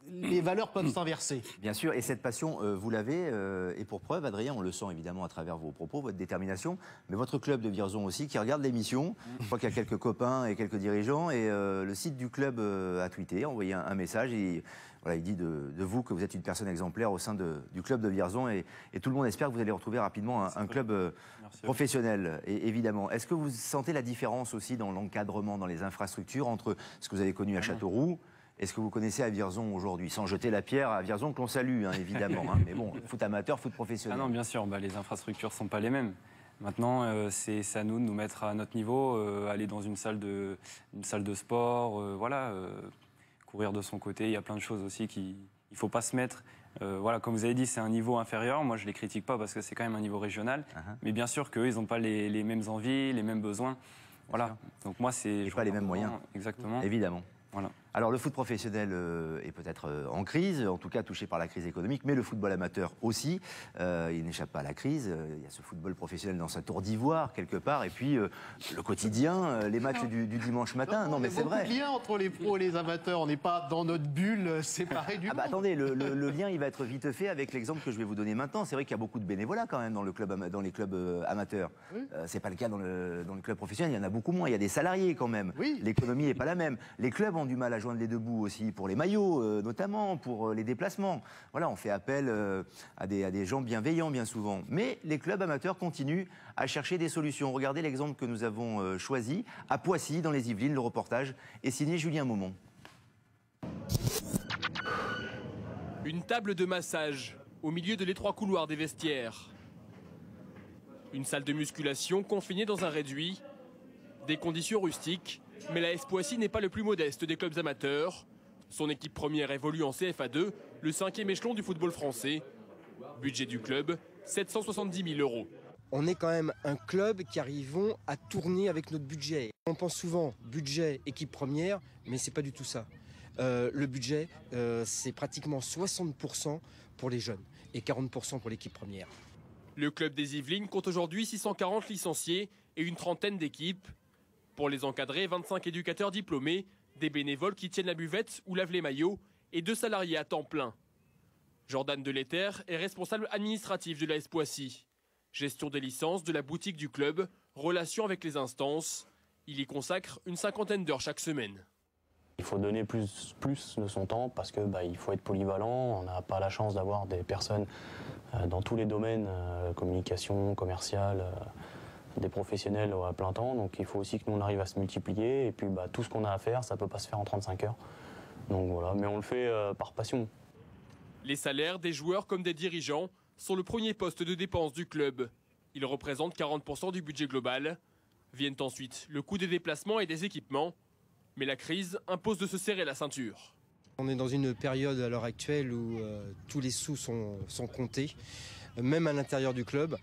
les valeurs peuvent s'inverser. Bien sûr, et cette passion, vous l'avez, et pour preuve, Adrien, on le sent évidemment à travers vos propos, votre détermination, mais votre club de Vierzon aussi, qui regarde l'émission. Je crois qu'il y a quelques copains et quelques dirigeants, et le site du club a tweeté, envoyé un message, et voilà, il dit de vous que vous êtes une personne exemplaire au sein du club de Vierzon, et tout le monde espère que vous allez retrouver rapidement un club professionnel, et évidemment. Est-ce que vous sentez la différence aussi dans l'encadrement, dans les infrastructures, entre ce que vous avez connu à Châteauroux et ce que vous connaissez à Vierzon aujourd'hui, sans jeter la pierre à Vierzon que l'on salue, évidemment. Mais bon, foot amateur, foot professionnel. Ah non, bien sûr, les infrastructures ne sont pas les mêmes. Maintenant, c'est à nous de nous mettre à notre niveau, aller dans une salle de sport, courir de son côté. Il y a plein de choses aussi il ne faut pas se mettre. Comme vous avez dit, c'est un niveau inférieur. Moi, je ne les critique pas parce que c'est quand même un niveau régional. Mais bien sûr qu'eux, ils n'ont pas les mêmes envies, les mêmes besoins. Voilà. Donc moi, c'est... pas les mêmes moyens. Exactement. Évidemment. Voilà. Alors le foot professionnel est peut-être en crise, en tout cas touché par la crise économique, mais le football amateur aussi, il n'échappe pas à la crise. Il y a ce football professionnel dans sa tour d'ivoire quelque part, et puis le quotidien, les matchs du dimanche matin. Non mais c'est vrai. Il y a beaucoup de liens entre les pros et les amateurs, on n'est pas dans notre bulle séparée du monde. Attendez, le lien il va être vite fait avec l'exemple que je vais vous donner maintenant. C'est vrai qu'il y a beaucoup de bénévolat quand même dans les clubs amateurs. Oui. C'est pas le cas dans le club professionnel, il y en a beaucoup moins. Il y a des salariés quand même. Oui. L'économie n'est pas la même. Les clubs ont du mal à joindre les deux bouts aussi, pour les maillots notamment, pour les déplacements. Voilà, on fait appel à des gens bienveillants bien souvent. Mais les clubs amateurs continuent à chercher des solutions. Regardez l'exemple que nous avons choisi à Poissy, dans les Yvelines. Le reportage est signé Julien Maumont. Une table de massage au milieu de l'étroit couloir des vestiaires. Une salle de musculation confinée dans un réduit. Des conditions rustiques. Mais la l'AS Poissy n'est pas le plus modeste des clubs amateurs. Son équipe première évolue en CFA2, le 5e échelon du football français. Budget du club, 770 000 €. On est quand même un club qui arrivons à tourner avec notre budget. On pense souvent budget équipe première, mais c'est pas du tout ça. Le budget, c'est pratiquement 60% pour les jeunes et 40% pour l'équipe première. Le club des Yvelines compte aujourd'hui 640 licenciés et une trentaine d'équipes. Pour les encadrer, 25 éducateurs diplômés, des bénévoles qui tiennent la buvette ou lavent les maillots et 2 salariés à temps plein. Jordan Deletter est responsable administratif de l'AS Poissy. Gestion des licences, de la boutique du club, relations avec les instances. Il y consacre une 50aine d'heures chaque semaine. Il faut donner plus de son temps parce que il faut être polyvalent. On n'a pas la chance d'avoir des personnes dans tous les domaines, communication, commerciale, des professionnels à plein temps. Donc il faut aussi que nous on arrive à se multiplier. Et puis tout ce qu'on a à faire, ça ne peut pas se faire en 35 heures. Donc voilà, mais on le fait par passion. Les salaires des joueurs comme des dirigeants sont le premier poste de dépense du club. Ils représentent 40% du budget global. Viennent ensuite le coût des déplacements et des équipements. Mais la crise impose de se serrer la ceinture. On est dans une période à l'heure actuelle où tous les sous sont comptés, même à l'intérieur du club,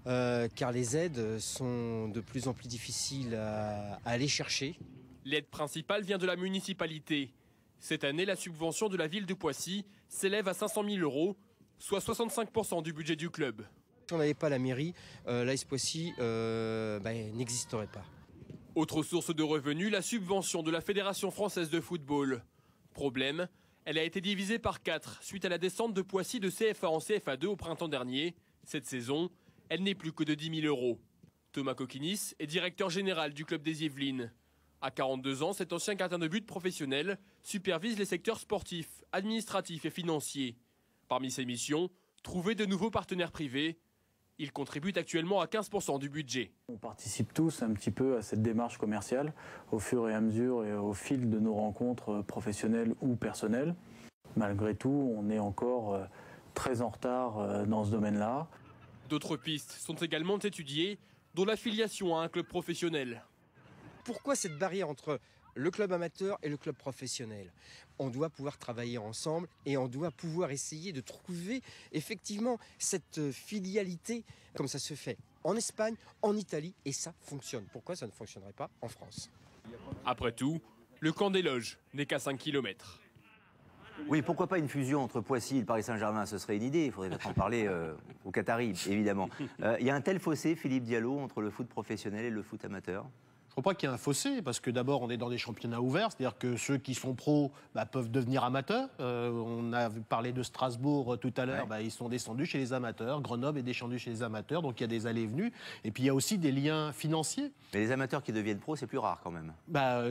car les aides sont de plus en plus difficiles à aller chercher. L'aide principale vient de la municipalité. Cette année, la subvention de la ville de Poissy s'élève à 500 000 €, soit 65% du budget du club. Si on n'avait pas la mairie, l'AS Poissy n'existerait pas. Autre source de revenus, la subvention de la Fédération française de football. Problème, elle a été divisée par 4 suite à la descente de Poissy de CFA en CFA2 au printemps dernier. Cette saison, elle n'est plus que de 10 000 €. Thomas Coquinis est directeur général du club des Yvelines. À 42 ans, cet ancien gardien de but professionnel supervise les secteurs sportifs, administratifs et financiers. Parmi ses missions, trouver de nouveaux partenaires privés. Il contribue actuellement à 15% du budget. On participe tous un petit peu à cette démarche commerciale au fur et à mesure et au fil de nos rencontres professionnelles ou personnelles. Malgré tout, on est encore très en retard dans ce domaine-là. D'autres pistes sont également étudiées, dont l'affiliation à un club professionnel. Pourquoi cette barrière entre le club amateur et le club professionnel? On doit pouvoir travailler ensemble et on doit pouvoir essayer de trouver effectivement cette filialité comme ça se fait en Espagne, en Italie, et ça fonctionne. Pourquoi ça ne fonctionnerait pas en France? Après tout, le camp des loges n'est qu'à 5 km. Oui, pourquoi pas une fusion entre Poissy et le Paris Saint-Germain? Ce serait une idée, il faudrait peut-être en parler aux Qataris, évidemment. Il y a un tel fossé, Philippe Diallo, entre le foot professionnel et le foot amateur? Je ne crois pas qu'il y ait un fossé, parce que d'abord, on est dans des championnats ouverts, c'est-à-dire que ceux qui sont pros peuvent devenir amateurs. On a parlé de Strasbourg tout à l'heure, ils sont descendus chez les amateurs. Grenoble est descendu chez les amateurs, donc il y a des allées et venues. Et puis il y a aussi des liens financiers. Mais les amateurs qui deviennent pros, c'est plus rare quand même.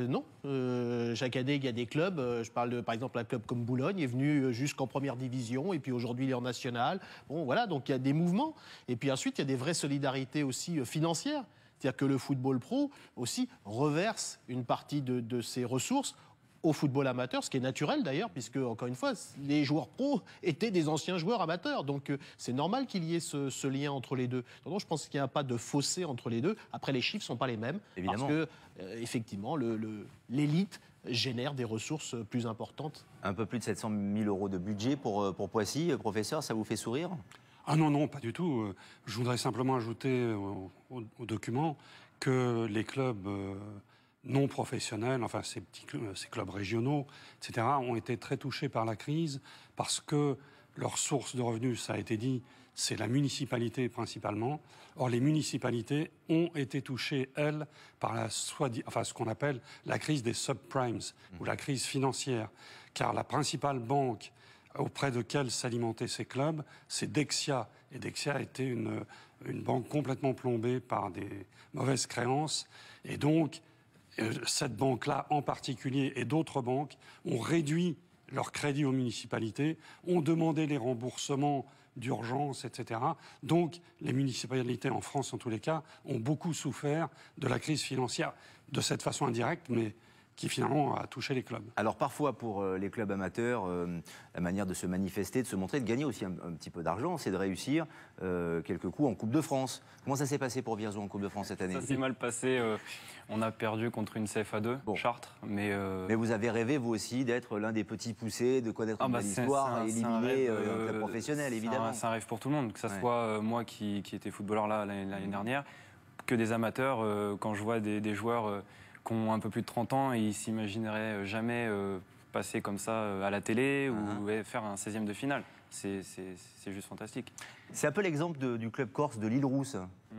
Non. Chaque année, il y a des clubs. Je parle par exemple d'un club comme Boulogne, il est venu jusqu'en première division, et puis aujourd'hui il est en nationale. Bon, voilà, donc il y a des mouvements. Et puis ensuite, il y a des vraies solidarités aussi financières. C'est-à-dire que le football pro aussi reverse une partie de ses ressources au football amateur, ce qui est naturel d'ailleurs, puisque, encore une fois, les joueurs pros étaient des anciens joueurs amateurs. Donc c'est normal qu'il y ait ce lien entre les deux. Donc je pense qu'il n'y a pas de fossé entre les deux. Après, les chiffres ne sont pas les mêmes, évidemment, parce que, effectivement, l'élite génère des ressources plus importantes. Un peu plus de 700 000 € de budget pour Poissy. Professeur, ça vous fait sourire ? Ah non, pas du tout. Je voudrais simplement ajouter au document que les clubs non professionnels, enfin ces clubs régionaux, etc., ont été très touchés par la crise parce que leur source de revenus, ça a été dit, c'est la municipalité principalement. Or, les municipalités ont été touchées, elles, par ce qu'on appelle la crise des subprimes, ou la crise financière, car la principale banque auprès de quelle s'alimentaient ces clubs, c'est Dexia. Et Dexia était une banque complètement plombée par des mauvaises créances. Et donc, cette banque-là en particulier et d'autres banques ont réduit leur crédit aux municipalités, ont demandé les remboursements d'urgence, etc. Donc, les municipalités en France, en tous les cas, ont beaucoup souffert de la crise financière de cette façon indirecte, mais qui finalement a touché les clubs. Alors parfois pour les clubs amateurs, la manière de se manifester, de se montrer, de gagner aussi un petit peu d'argent, c'est de réussir quelques coups en Coupe de France. Comment ça s'est passé pour Vierzon en Coupe de France cette année? Ça s'est mal passé. On a perdu contre une CFA2, Chartres. Mais vous avez rêvé vous aussi d'être l'un des petits poussés, de connaître une belle histoire et éliminer un club professionnel, évidemment. C'est un rêve pour tout le monde, que ce soit moi qui étais footballeur là l'année dernière, que des amateurs. Quand je vois des joueurs qui ont un peu plus de 30 ans et ils s'imagineraient jamais passer comme ça à la télé ou faire un 16e de finale. C'est juste fantastique. C'est un peu l'exemple du club corse de l'Île-Rousse,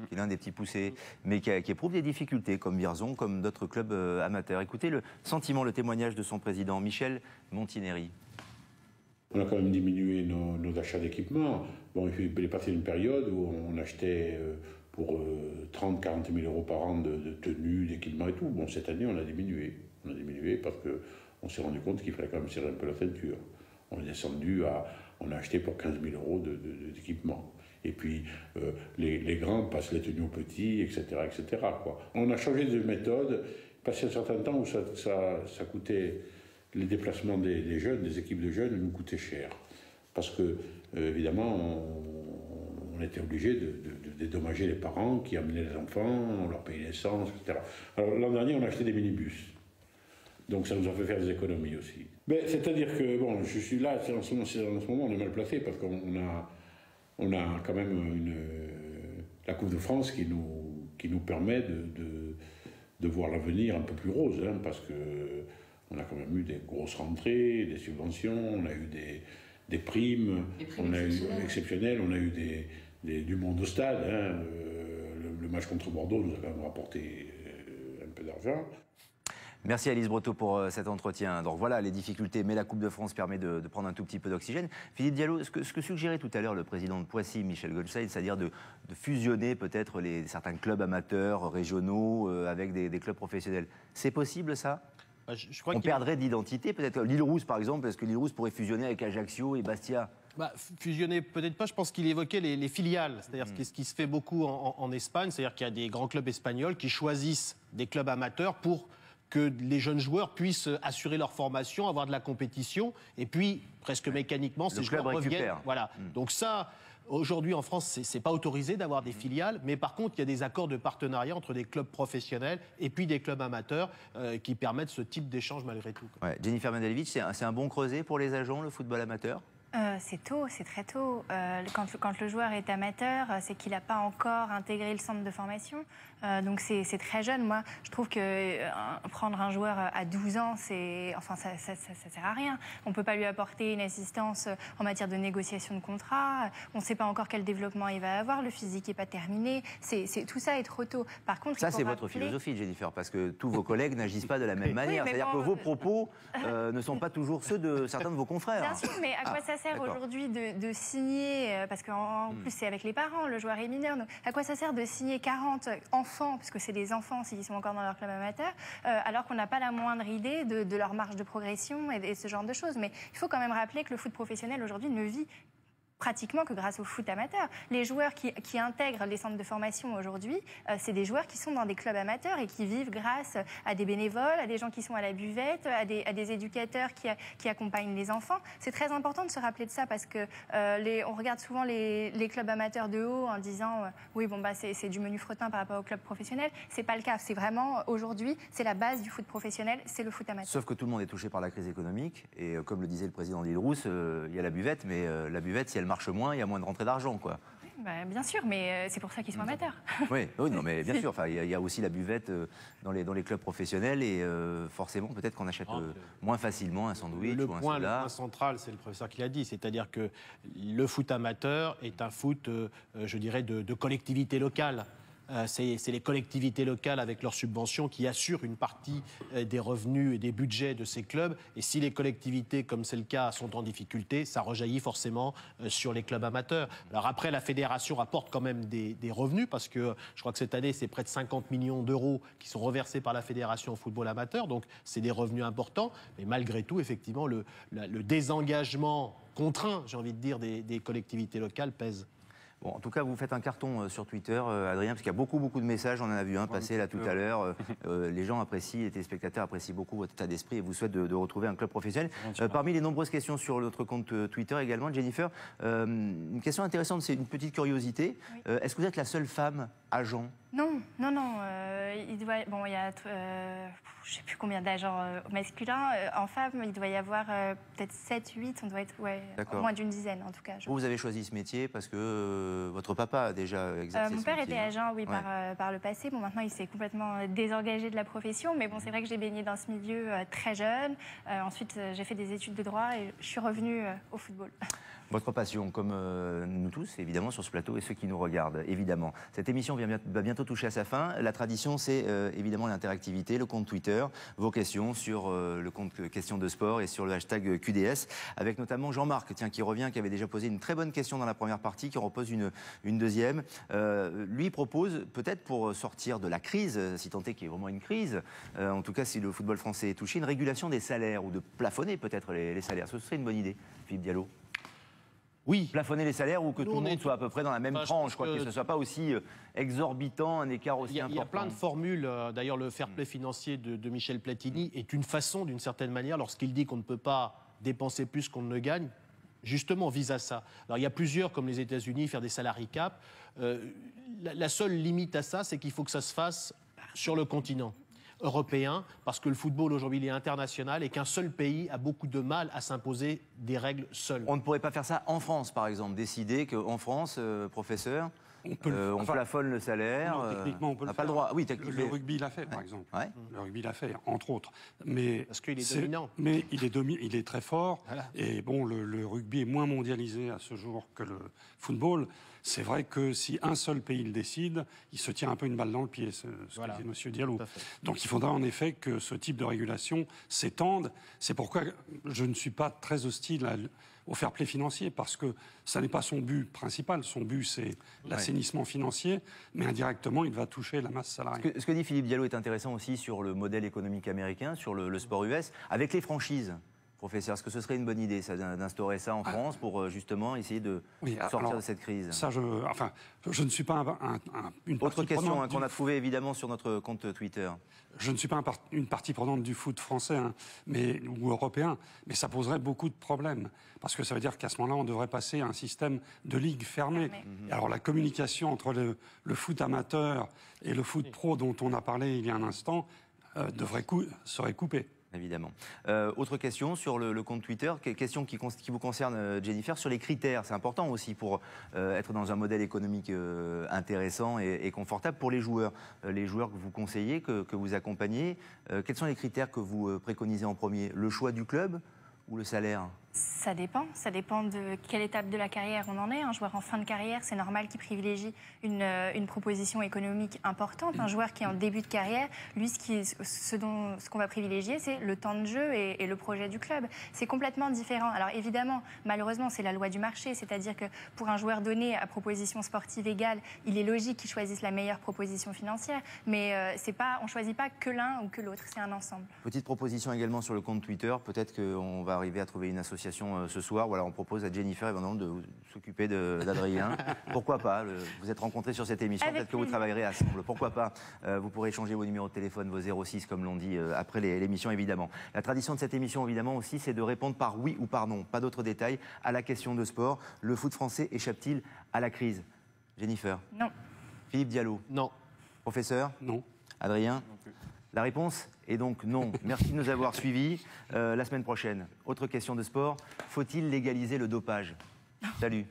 qui est l'un des petits poussés, mais qui éprouve des difficultés, comme Vierzon, comme d'autres clubs amateurs. Écoutez le sentiment, le témoignage de son président, Michel Montineri. On a quand même diminué nos achats d'équipement. Bon, il est passé une période où on achetait pour 30-40 000 € par an de tenues, d'équipements et tout. Bon, cette année, on a diminué. On a diminué parce qu'on s'est rendu compte qu'il fallait quand même serrer un peu la ceinture. On est descendu on a acheté pour 15 000 € d'équipement. Et puis, les grands passent les tenues aux petits, etc., etc., quoi. On a changé de méthode, passé un certain temps où ça coûtait, les déplacements des jeunes, des équipes de jeunes, nous coûtaient cher. Parce que, évidemment, on était obligé de dédommager les parents qui amenaient les enfants, on leur payait l'essence, etc. Alors l'an dernier, on a acheté des minibus. Donc ça nous a fait faire des économies aussi. Mais c'est-à-dire que, bon, je suis là, en ce moment on est mal placé parce qu'on a quand même la Coupe de France qui nous permet de voir l'avenir un peu plus rose, hein, parce qu'on a quand même eu des grosses rentrées, des subventions, on a eu des primes, on a eu exceptionnelles, on a eu du monde au stade. Hein, le match contre Bordeaux nous a quand même rapporté un peu d'argent. Merci Alice Breteau pour cet entretien. Donc voilà les difficultés, mais la Coupe de France permet de prendre un tout petit peu d'oxygène. Philippe Diallo, ce que suggérait tout à l'heure le président de Poissy, Michel Goldstein, c'est-à-dire de fusionner peut-être certains clubs amateurs régionaux avec des clubs professionnels, c'est possible ça ? On perdrait d'identité, peut-être l'Île-Rousse par exemple, est-ce que l'Île-Rousse pourrait fusionner avec Ajaccio et Bastia ? Fusionner, peut-être pas. Je pense qu'il évoquait les filiales. C'est-à-dire ce qui se fait beaucoup en Espagne, c'est-à-dire qu'il y a des grands clubs espagnols qui choisissent des clubs amateurs pour que les jeunes joueurs puissent assurer leur formation, avoir de la compétition, et puis presque mécaniquement, ces joueurs reviennent. Voilà. Donc ça, aujourd'hui en France, c'est pas autorisé d'avoir des filiales, mais par contre, il y a des accords de partenariat entre des clubs professionnels et puis des clubs amateurs qui permettent ce type d'échange malgré tout. Ouais. Jennifer Mandalevich, c'est un bon creuset pour les agents, le football amateur ? C'est tôt, c'est très tôt. Quand le joueur est amateur, c'est qu'il n'a pas encore intégré le centre de formation. Donc c'est très jeune. Moi, je trouve que prendre un joueur à 12 ans, ça sert à rien. On ne peut pas lui apporter une assistance en matière de négociation de contrat. On ne sait pas encore quel développement il va avoir. Le physique n'est pas terminé. Tout ça est trop tôt. Par contre, ça, c'est votre philosophie, Jennifer, parce que tous vos collègues n'agissent pas de la même manière. C'est-à-dire que vos propos ne sont pas toujours ceux de certains de vos confrères. Bien sûr, mais à quoi ça sert aujourd'hui de signer, parce qu'en plus c'est avec les parents, le joueur est mineur, donc à quoi ça sert de signer 40 enfants, parce que c'est des enfants s'ils sont encore dans leur club amateur, alors qu'on n'a pas la moindre idée de leur marge de progression et ce genre de choses. Mais il faut quand même rappeler que le foot professionnel aujourd'hui ne vit pratiquement que grâce au foot amateur. Les joueurs qui intègrent les centres de formation aujourd'hui, c'est des joueurs qui sont dans des clubs amateurs et qui vivent grâce à des bénévoles, à des gens qui sont à la buvette, à des éducateurs qui accompagnent les enfants. C'est très important de se rappeler de ça parce que on regarde souvent les clubs amateurs de haut en disant oui, bon, c'est du menu fretin par rapport au club professionnel. C'est pas le cas. C'est vraiment, aujourd'hui, c'est la base du foot professionnel, c'est le foot amateur. Sauf que tout le monde est touché par la crise économique et comme le disait le président de l'Île-Rousse, il y a la buvette, mais la buvette, si elle marche moins, il y a moins de rentrée d'argent, quoi. Bien sûr, mais c'est pour ça qu'ils sont amateurs. Oui, non, mais bien sûr. Enfin, il y a aussi la buvette dans les clubs professionnels et forcément, peut-être qu'on achète moins facilement un sandwich ou un soda. Le point central, c'est le professeur qui l'a dit, c'est-à-dire que le foot amateur est un foot, je dirais, de collectivité locale. C'est les collectivités locales avec leurs subventions qui assurent une partie des revenus et des budgets de ces clubs. Et si les collectivités, comme c'est le cas, sont en difficulté, ça rejaillit forcément sur les clubs amateurs. Alors après, la fédération rapporte quand même des revenus parce que je crois que cette année, c'est près de 50 millions d'euros qui sont reversés par la fédération au football amateur. Donc c'est des revenus importants. Mais malgré tout, effectivement, le désengagement contraint, j'ai envie de dire, des collectivités locales pèse. Bon, en tout cas, vous faites un carton sur Twitter, Adrien, parce qu'il y a beaucoup de messages. On en a vu un passer là tout à l'heure. Les gens apprécient, les téléspectateurs apprécient beaucoup votre état d'esprit et vous souhaitent de retrouver un club professionnel. Parmi les nombreuses questions sur notre compte Twitter également, Jennifer, une question intéressante, c'est une petite curiosité. Oui. Est-ce que vous êtes la seule femme agent ? Non. Il y a, je ne sais plus combien d'agents masculins. En femmes, il doit y avoir peut-être 7, 8, on doit être moins d'une dizaine en tout cas. Vous avez choisi ce métier parce que votre papa a déjà exercé mon ce père métier. était agent, oui, par le passé. Bon, maintenant, il s'est complètement désengagé de la profession, mais bon, c'est vrai que j'ai baigné dans ce milieu très jeune. Ensuite, j'ai fait des études de droit et je suis revenue au football. Votre passion, comme nous tous, évidemment, sur ce plateau et ceux qui nous regardent, évidemment. Cette émission va bientôt toucher à sa fin. La tradition, c'est évidemment l'interactivité, le compte Twitter, vos questions sur le compte Questions de Sport et sur le hashtag QDS, avec notamment Jean-Marc, qui revient, qui avait déjà posé une très bonne question dans la première partie, qui en repose une deuxième. Lui propose, peut-être pour sortir de la crise, si tant est qu'il y ait vraiment une crise, en tout cas si le football français est touché, une régulation des salaires ou de plafonner peut-être les salaires. Ce serait une bonne idée, Philippe Diallo. Oui. Plafonner les salaires ou que tout le monde soit à peu près dans la même tranche, que ce ne soit pas aussi exorbitant, un écart aussi important. Il y a plein de formules. D'ailleurs, le fair play financier de Michel Platini est une façon, d'une certaine manière, lorsqu'il dit qu'on ne peut pas dépenser plus qu'on ne gagne, justement vise à ça. Alors il y a plusieurs, comme les États-Unis, faire des salary cap. La seule limite à ça, c'est qu'il faut que ça se fasse sur le continent. européen, parce que le football aujourd'hui il est international et qu'un seul pays a beaucoup de mal à s'imposer des règles seules. On ne pourrait pas faire ça en France, par exemple, décider qu'en France, professeur, on plafonne le salaire. Non, techniquement, on peut n'a pas le droit. Oui, le rugby l'a fait, par exemple. Ouais. Le rugby l'a fait, entre autres. Mais parce qu'il est dominant. Mais il est très fort. Voilà. Et bon, le rugby est moins mondialisé à ce jour que le football. C'est vrai que si un seul pays le décide, il se tire un peu une balle dans le pied, ce que dit M. Diallo. Donc il faudra en effet que ce type de régulation s'étende. C'est pourquoi je ne suis pas très hostile au fair play financier, parce que ça n'est pas son but principal. Son but, c'est l'assainissement financier, mais indirectement, il va toucher la masse salariale. Ce que dit Philippe Diallo est intéressant aussi sur le modèle économique américain, sur le sport US, avec les franchises. Professeur, est-ce que ce serait une bonne idée d'instaurer ça en France pour justement essayer de sortir de cette crise? Ça, je ne suis pas une partie Autre question qu'on a trouvée évidemment sur notre compte Twitter. Je ne suis pas une partie prenante du foot français ou européen, mais ça poserait beaucoup de problèmes. Parce que ça veut dire qu'à ce moment-là, on devrait passer à un système de ligue fermée. Alors la communication entre le foot amateur et le foot pro dont on a parlé il y a un instant serait coupée. Évidemment. Autre question sur le compte Twitter, question qui vous concerne, Jennifer, sur les critères. C'est important aussi pour être dans un modèle économique intéressant et confortable pour les joueurs. Les joueurs que vous conseillez, que vous accompagnez, quels sont les critères que vous préconisez en premier? Le choix du club ou le salaire? Ça dépend de quelle étape de la carrière on en est. Un joueur en fin de carrière, c'est normal qu'il privilégie une proposition économique importante. Un joueur qui est en début de carrière, lui, ce qu'on va privilégier, c'est le temps de jeu et le projet du club. C'est complètement différent. Alors évidemment, malheureusement, c'est la loi du marché, c'est-à-dire que pour un joueur donné à proposition sportive égale, il est logique qu'il choisisse la meilleure proposition financière, mais on ne choisit pas que l'un ou que l'autre, c'est un ensemble. Petite proposition également sur le compte Twitter, peut-être qu'on va arriver à trouver une association ce soir. Voilà, on propose à Jennifer éventuellement de s'occuper d'Adrien. Pourquoi pas? Vous êtes rencontrés sur cette émission, peut-être que vous travaillerez ensemble. Pourquoi pas? Vous pourrez échanger vos numéros de téléphone, vos 06, comme l'on dit, après l'émission, évidemment. La tradition de cette émission, évidemment, aussi, c'est de répondre par oui ou par non. Pas d'autres détails à la question de sport. Le foot français échappe-t-il à la crise? Jennifer? Non. Philippe Diallo? Non. Professeur? Non. Adrien? Non plus. La réponse est donc non. Merci de nous avoir suivis. La semaine prochaine, autre question de sport. Faut-il légaliser le dopage? Salut.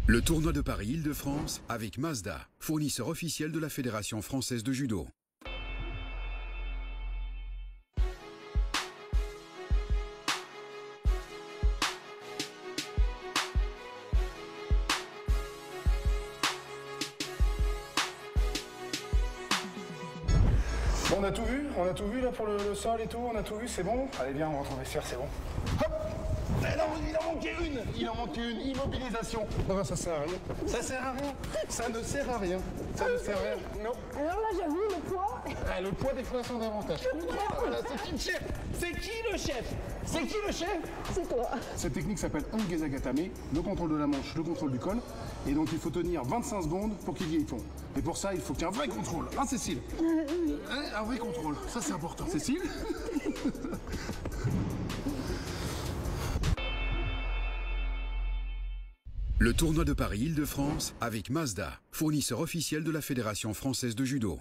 Le tournoi de Paris-Île-de-France avec Mazda, fournisseur officiel de la Fédération française de judo. Bon, on a tout vu là pour le sol et tout, on a tout vu, c'est bon? Allez bien, on rentre en vestiaire, c'est bon. Hop! Il en manquait une, immobilisation. Non, ça sert à rien. Ça sert à rien. Ça ne sert à rien. Ça ne sert à rien. Non. Alors là, j'avoue, le poids. Ah, le poids des fois son avantage. Voilà, c'est qui le chef? C'est qui le chef? C'est qui le chef? C'est toi. Cette technique s'appelle Ongezagatame, le contrôle de la manche, le contrôle du col. Et donc il faut tenir 25 secondes pour qu'il y ait fond. Et pour ça, il faut qu'il y ait un vrai contrôle. Hein, Cécile? Oui. Hein, un vrai contrôle. Ça, c'est important. Cécile? Le tournoi de Paris-Île-de-France avec Mazda, fournisseur officiel de la Fédération française de judo.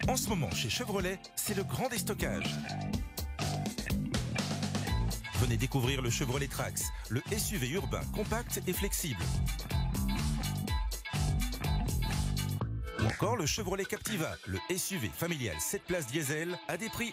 En ce moment, chez Chevrolet, c'est le grand déstockage. Venez découvrir le Chevrolet Trax, le SUV urbain compact et flexible. Ou encore le Chevrolet Captiva, le SUV familial 7 places diesel à des prix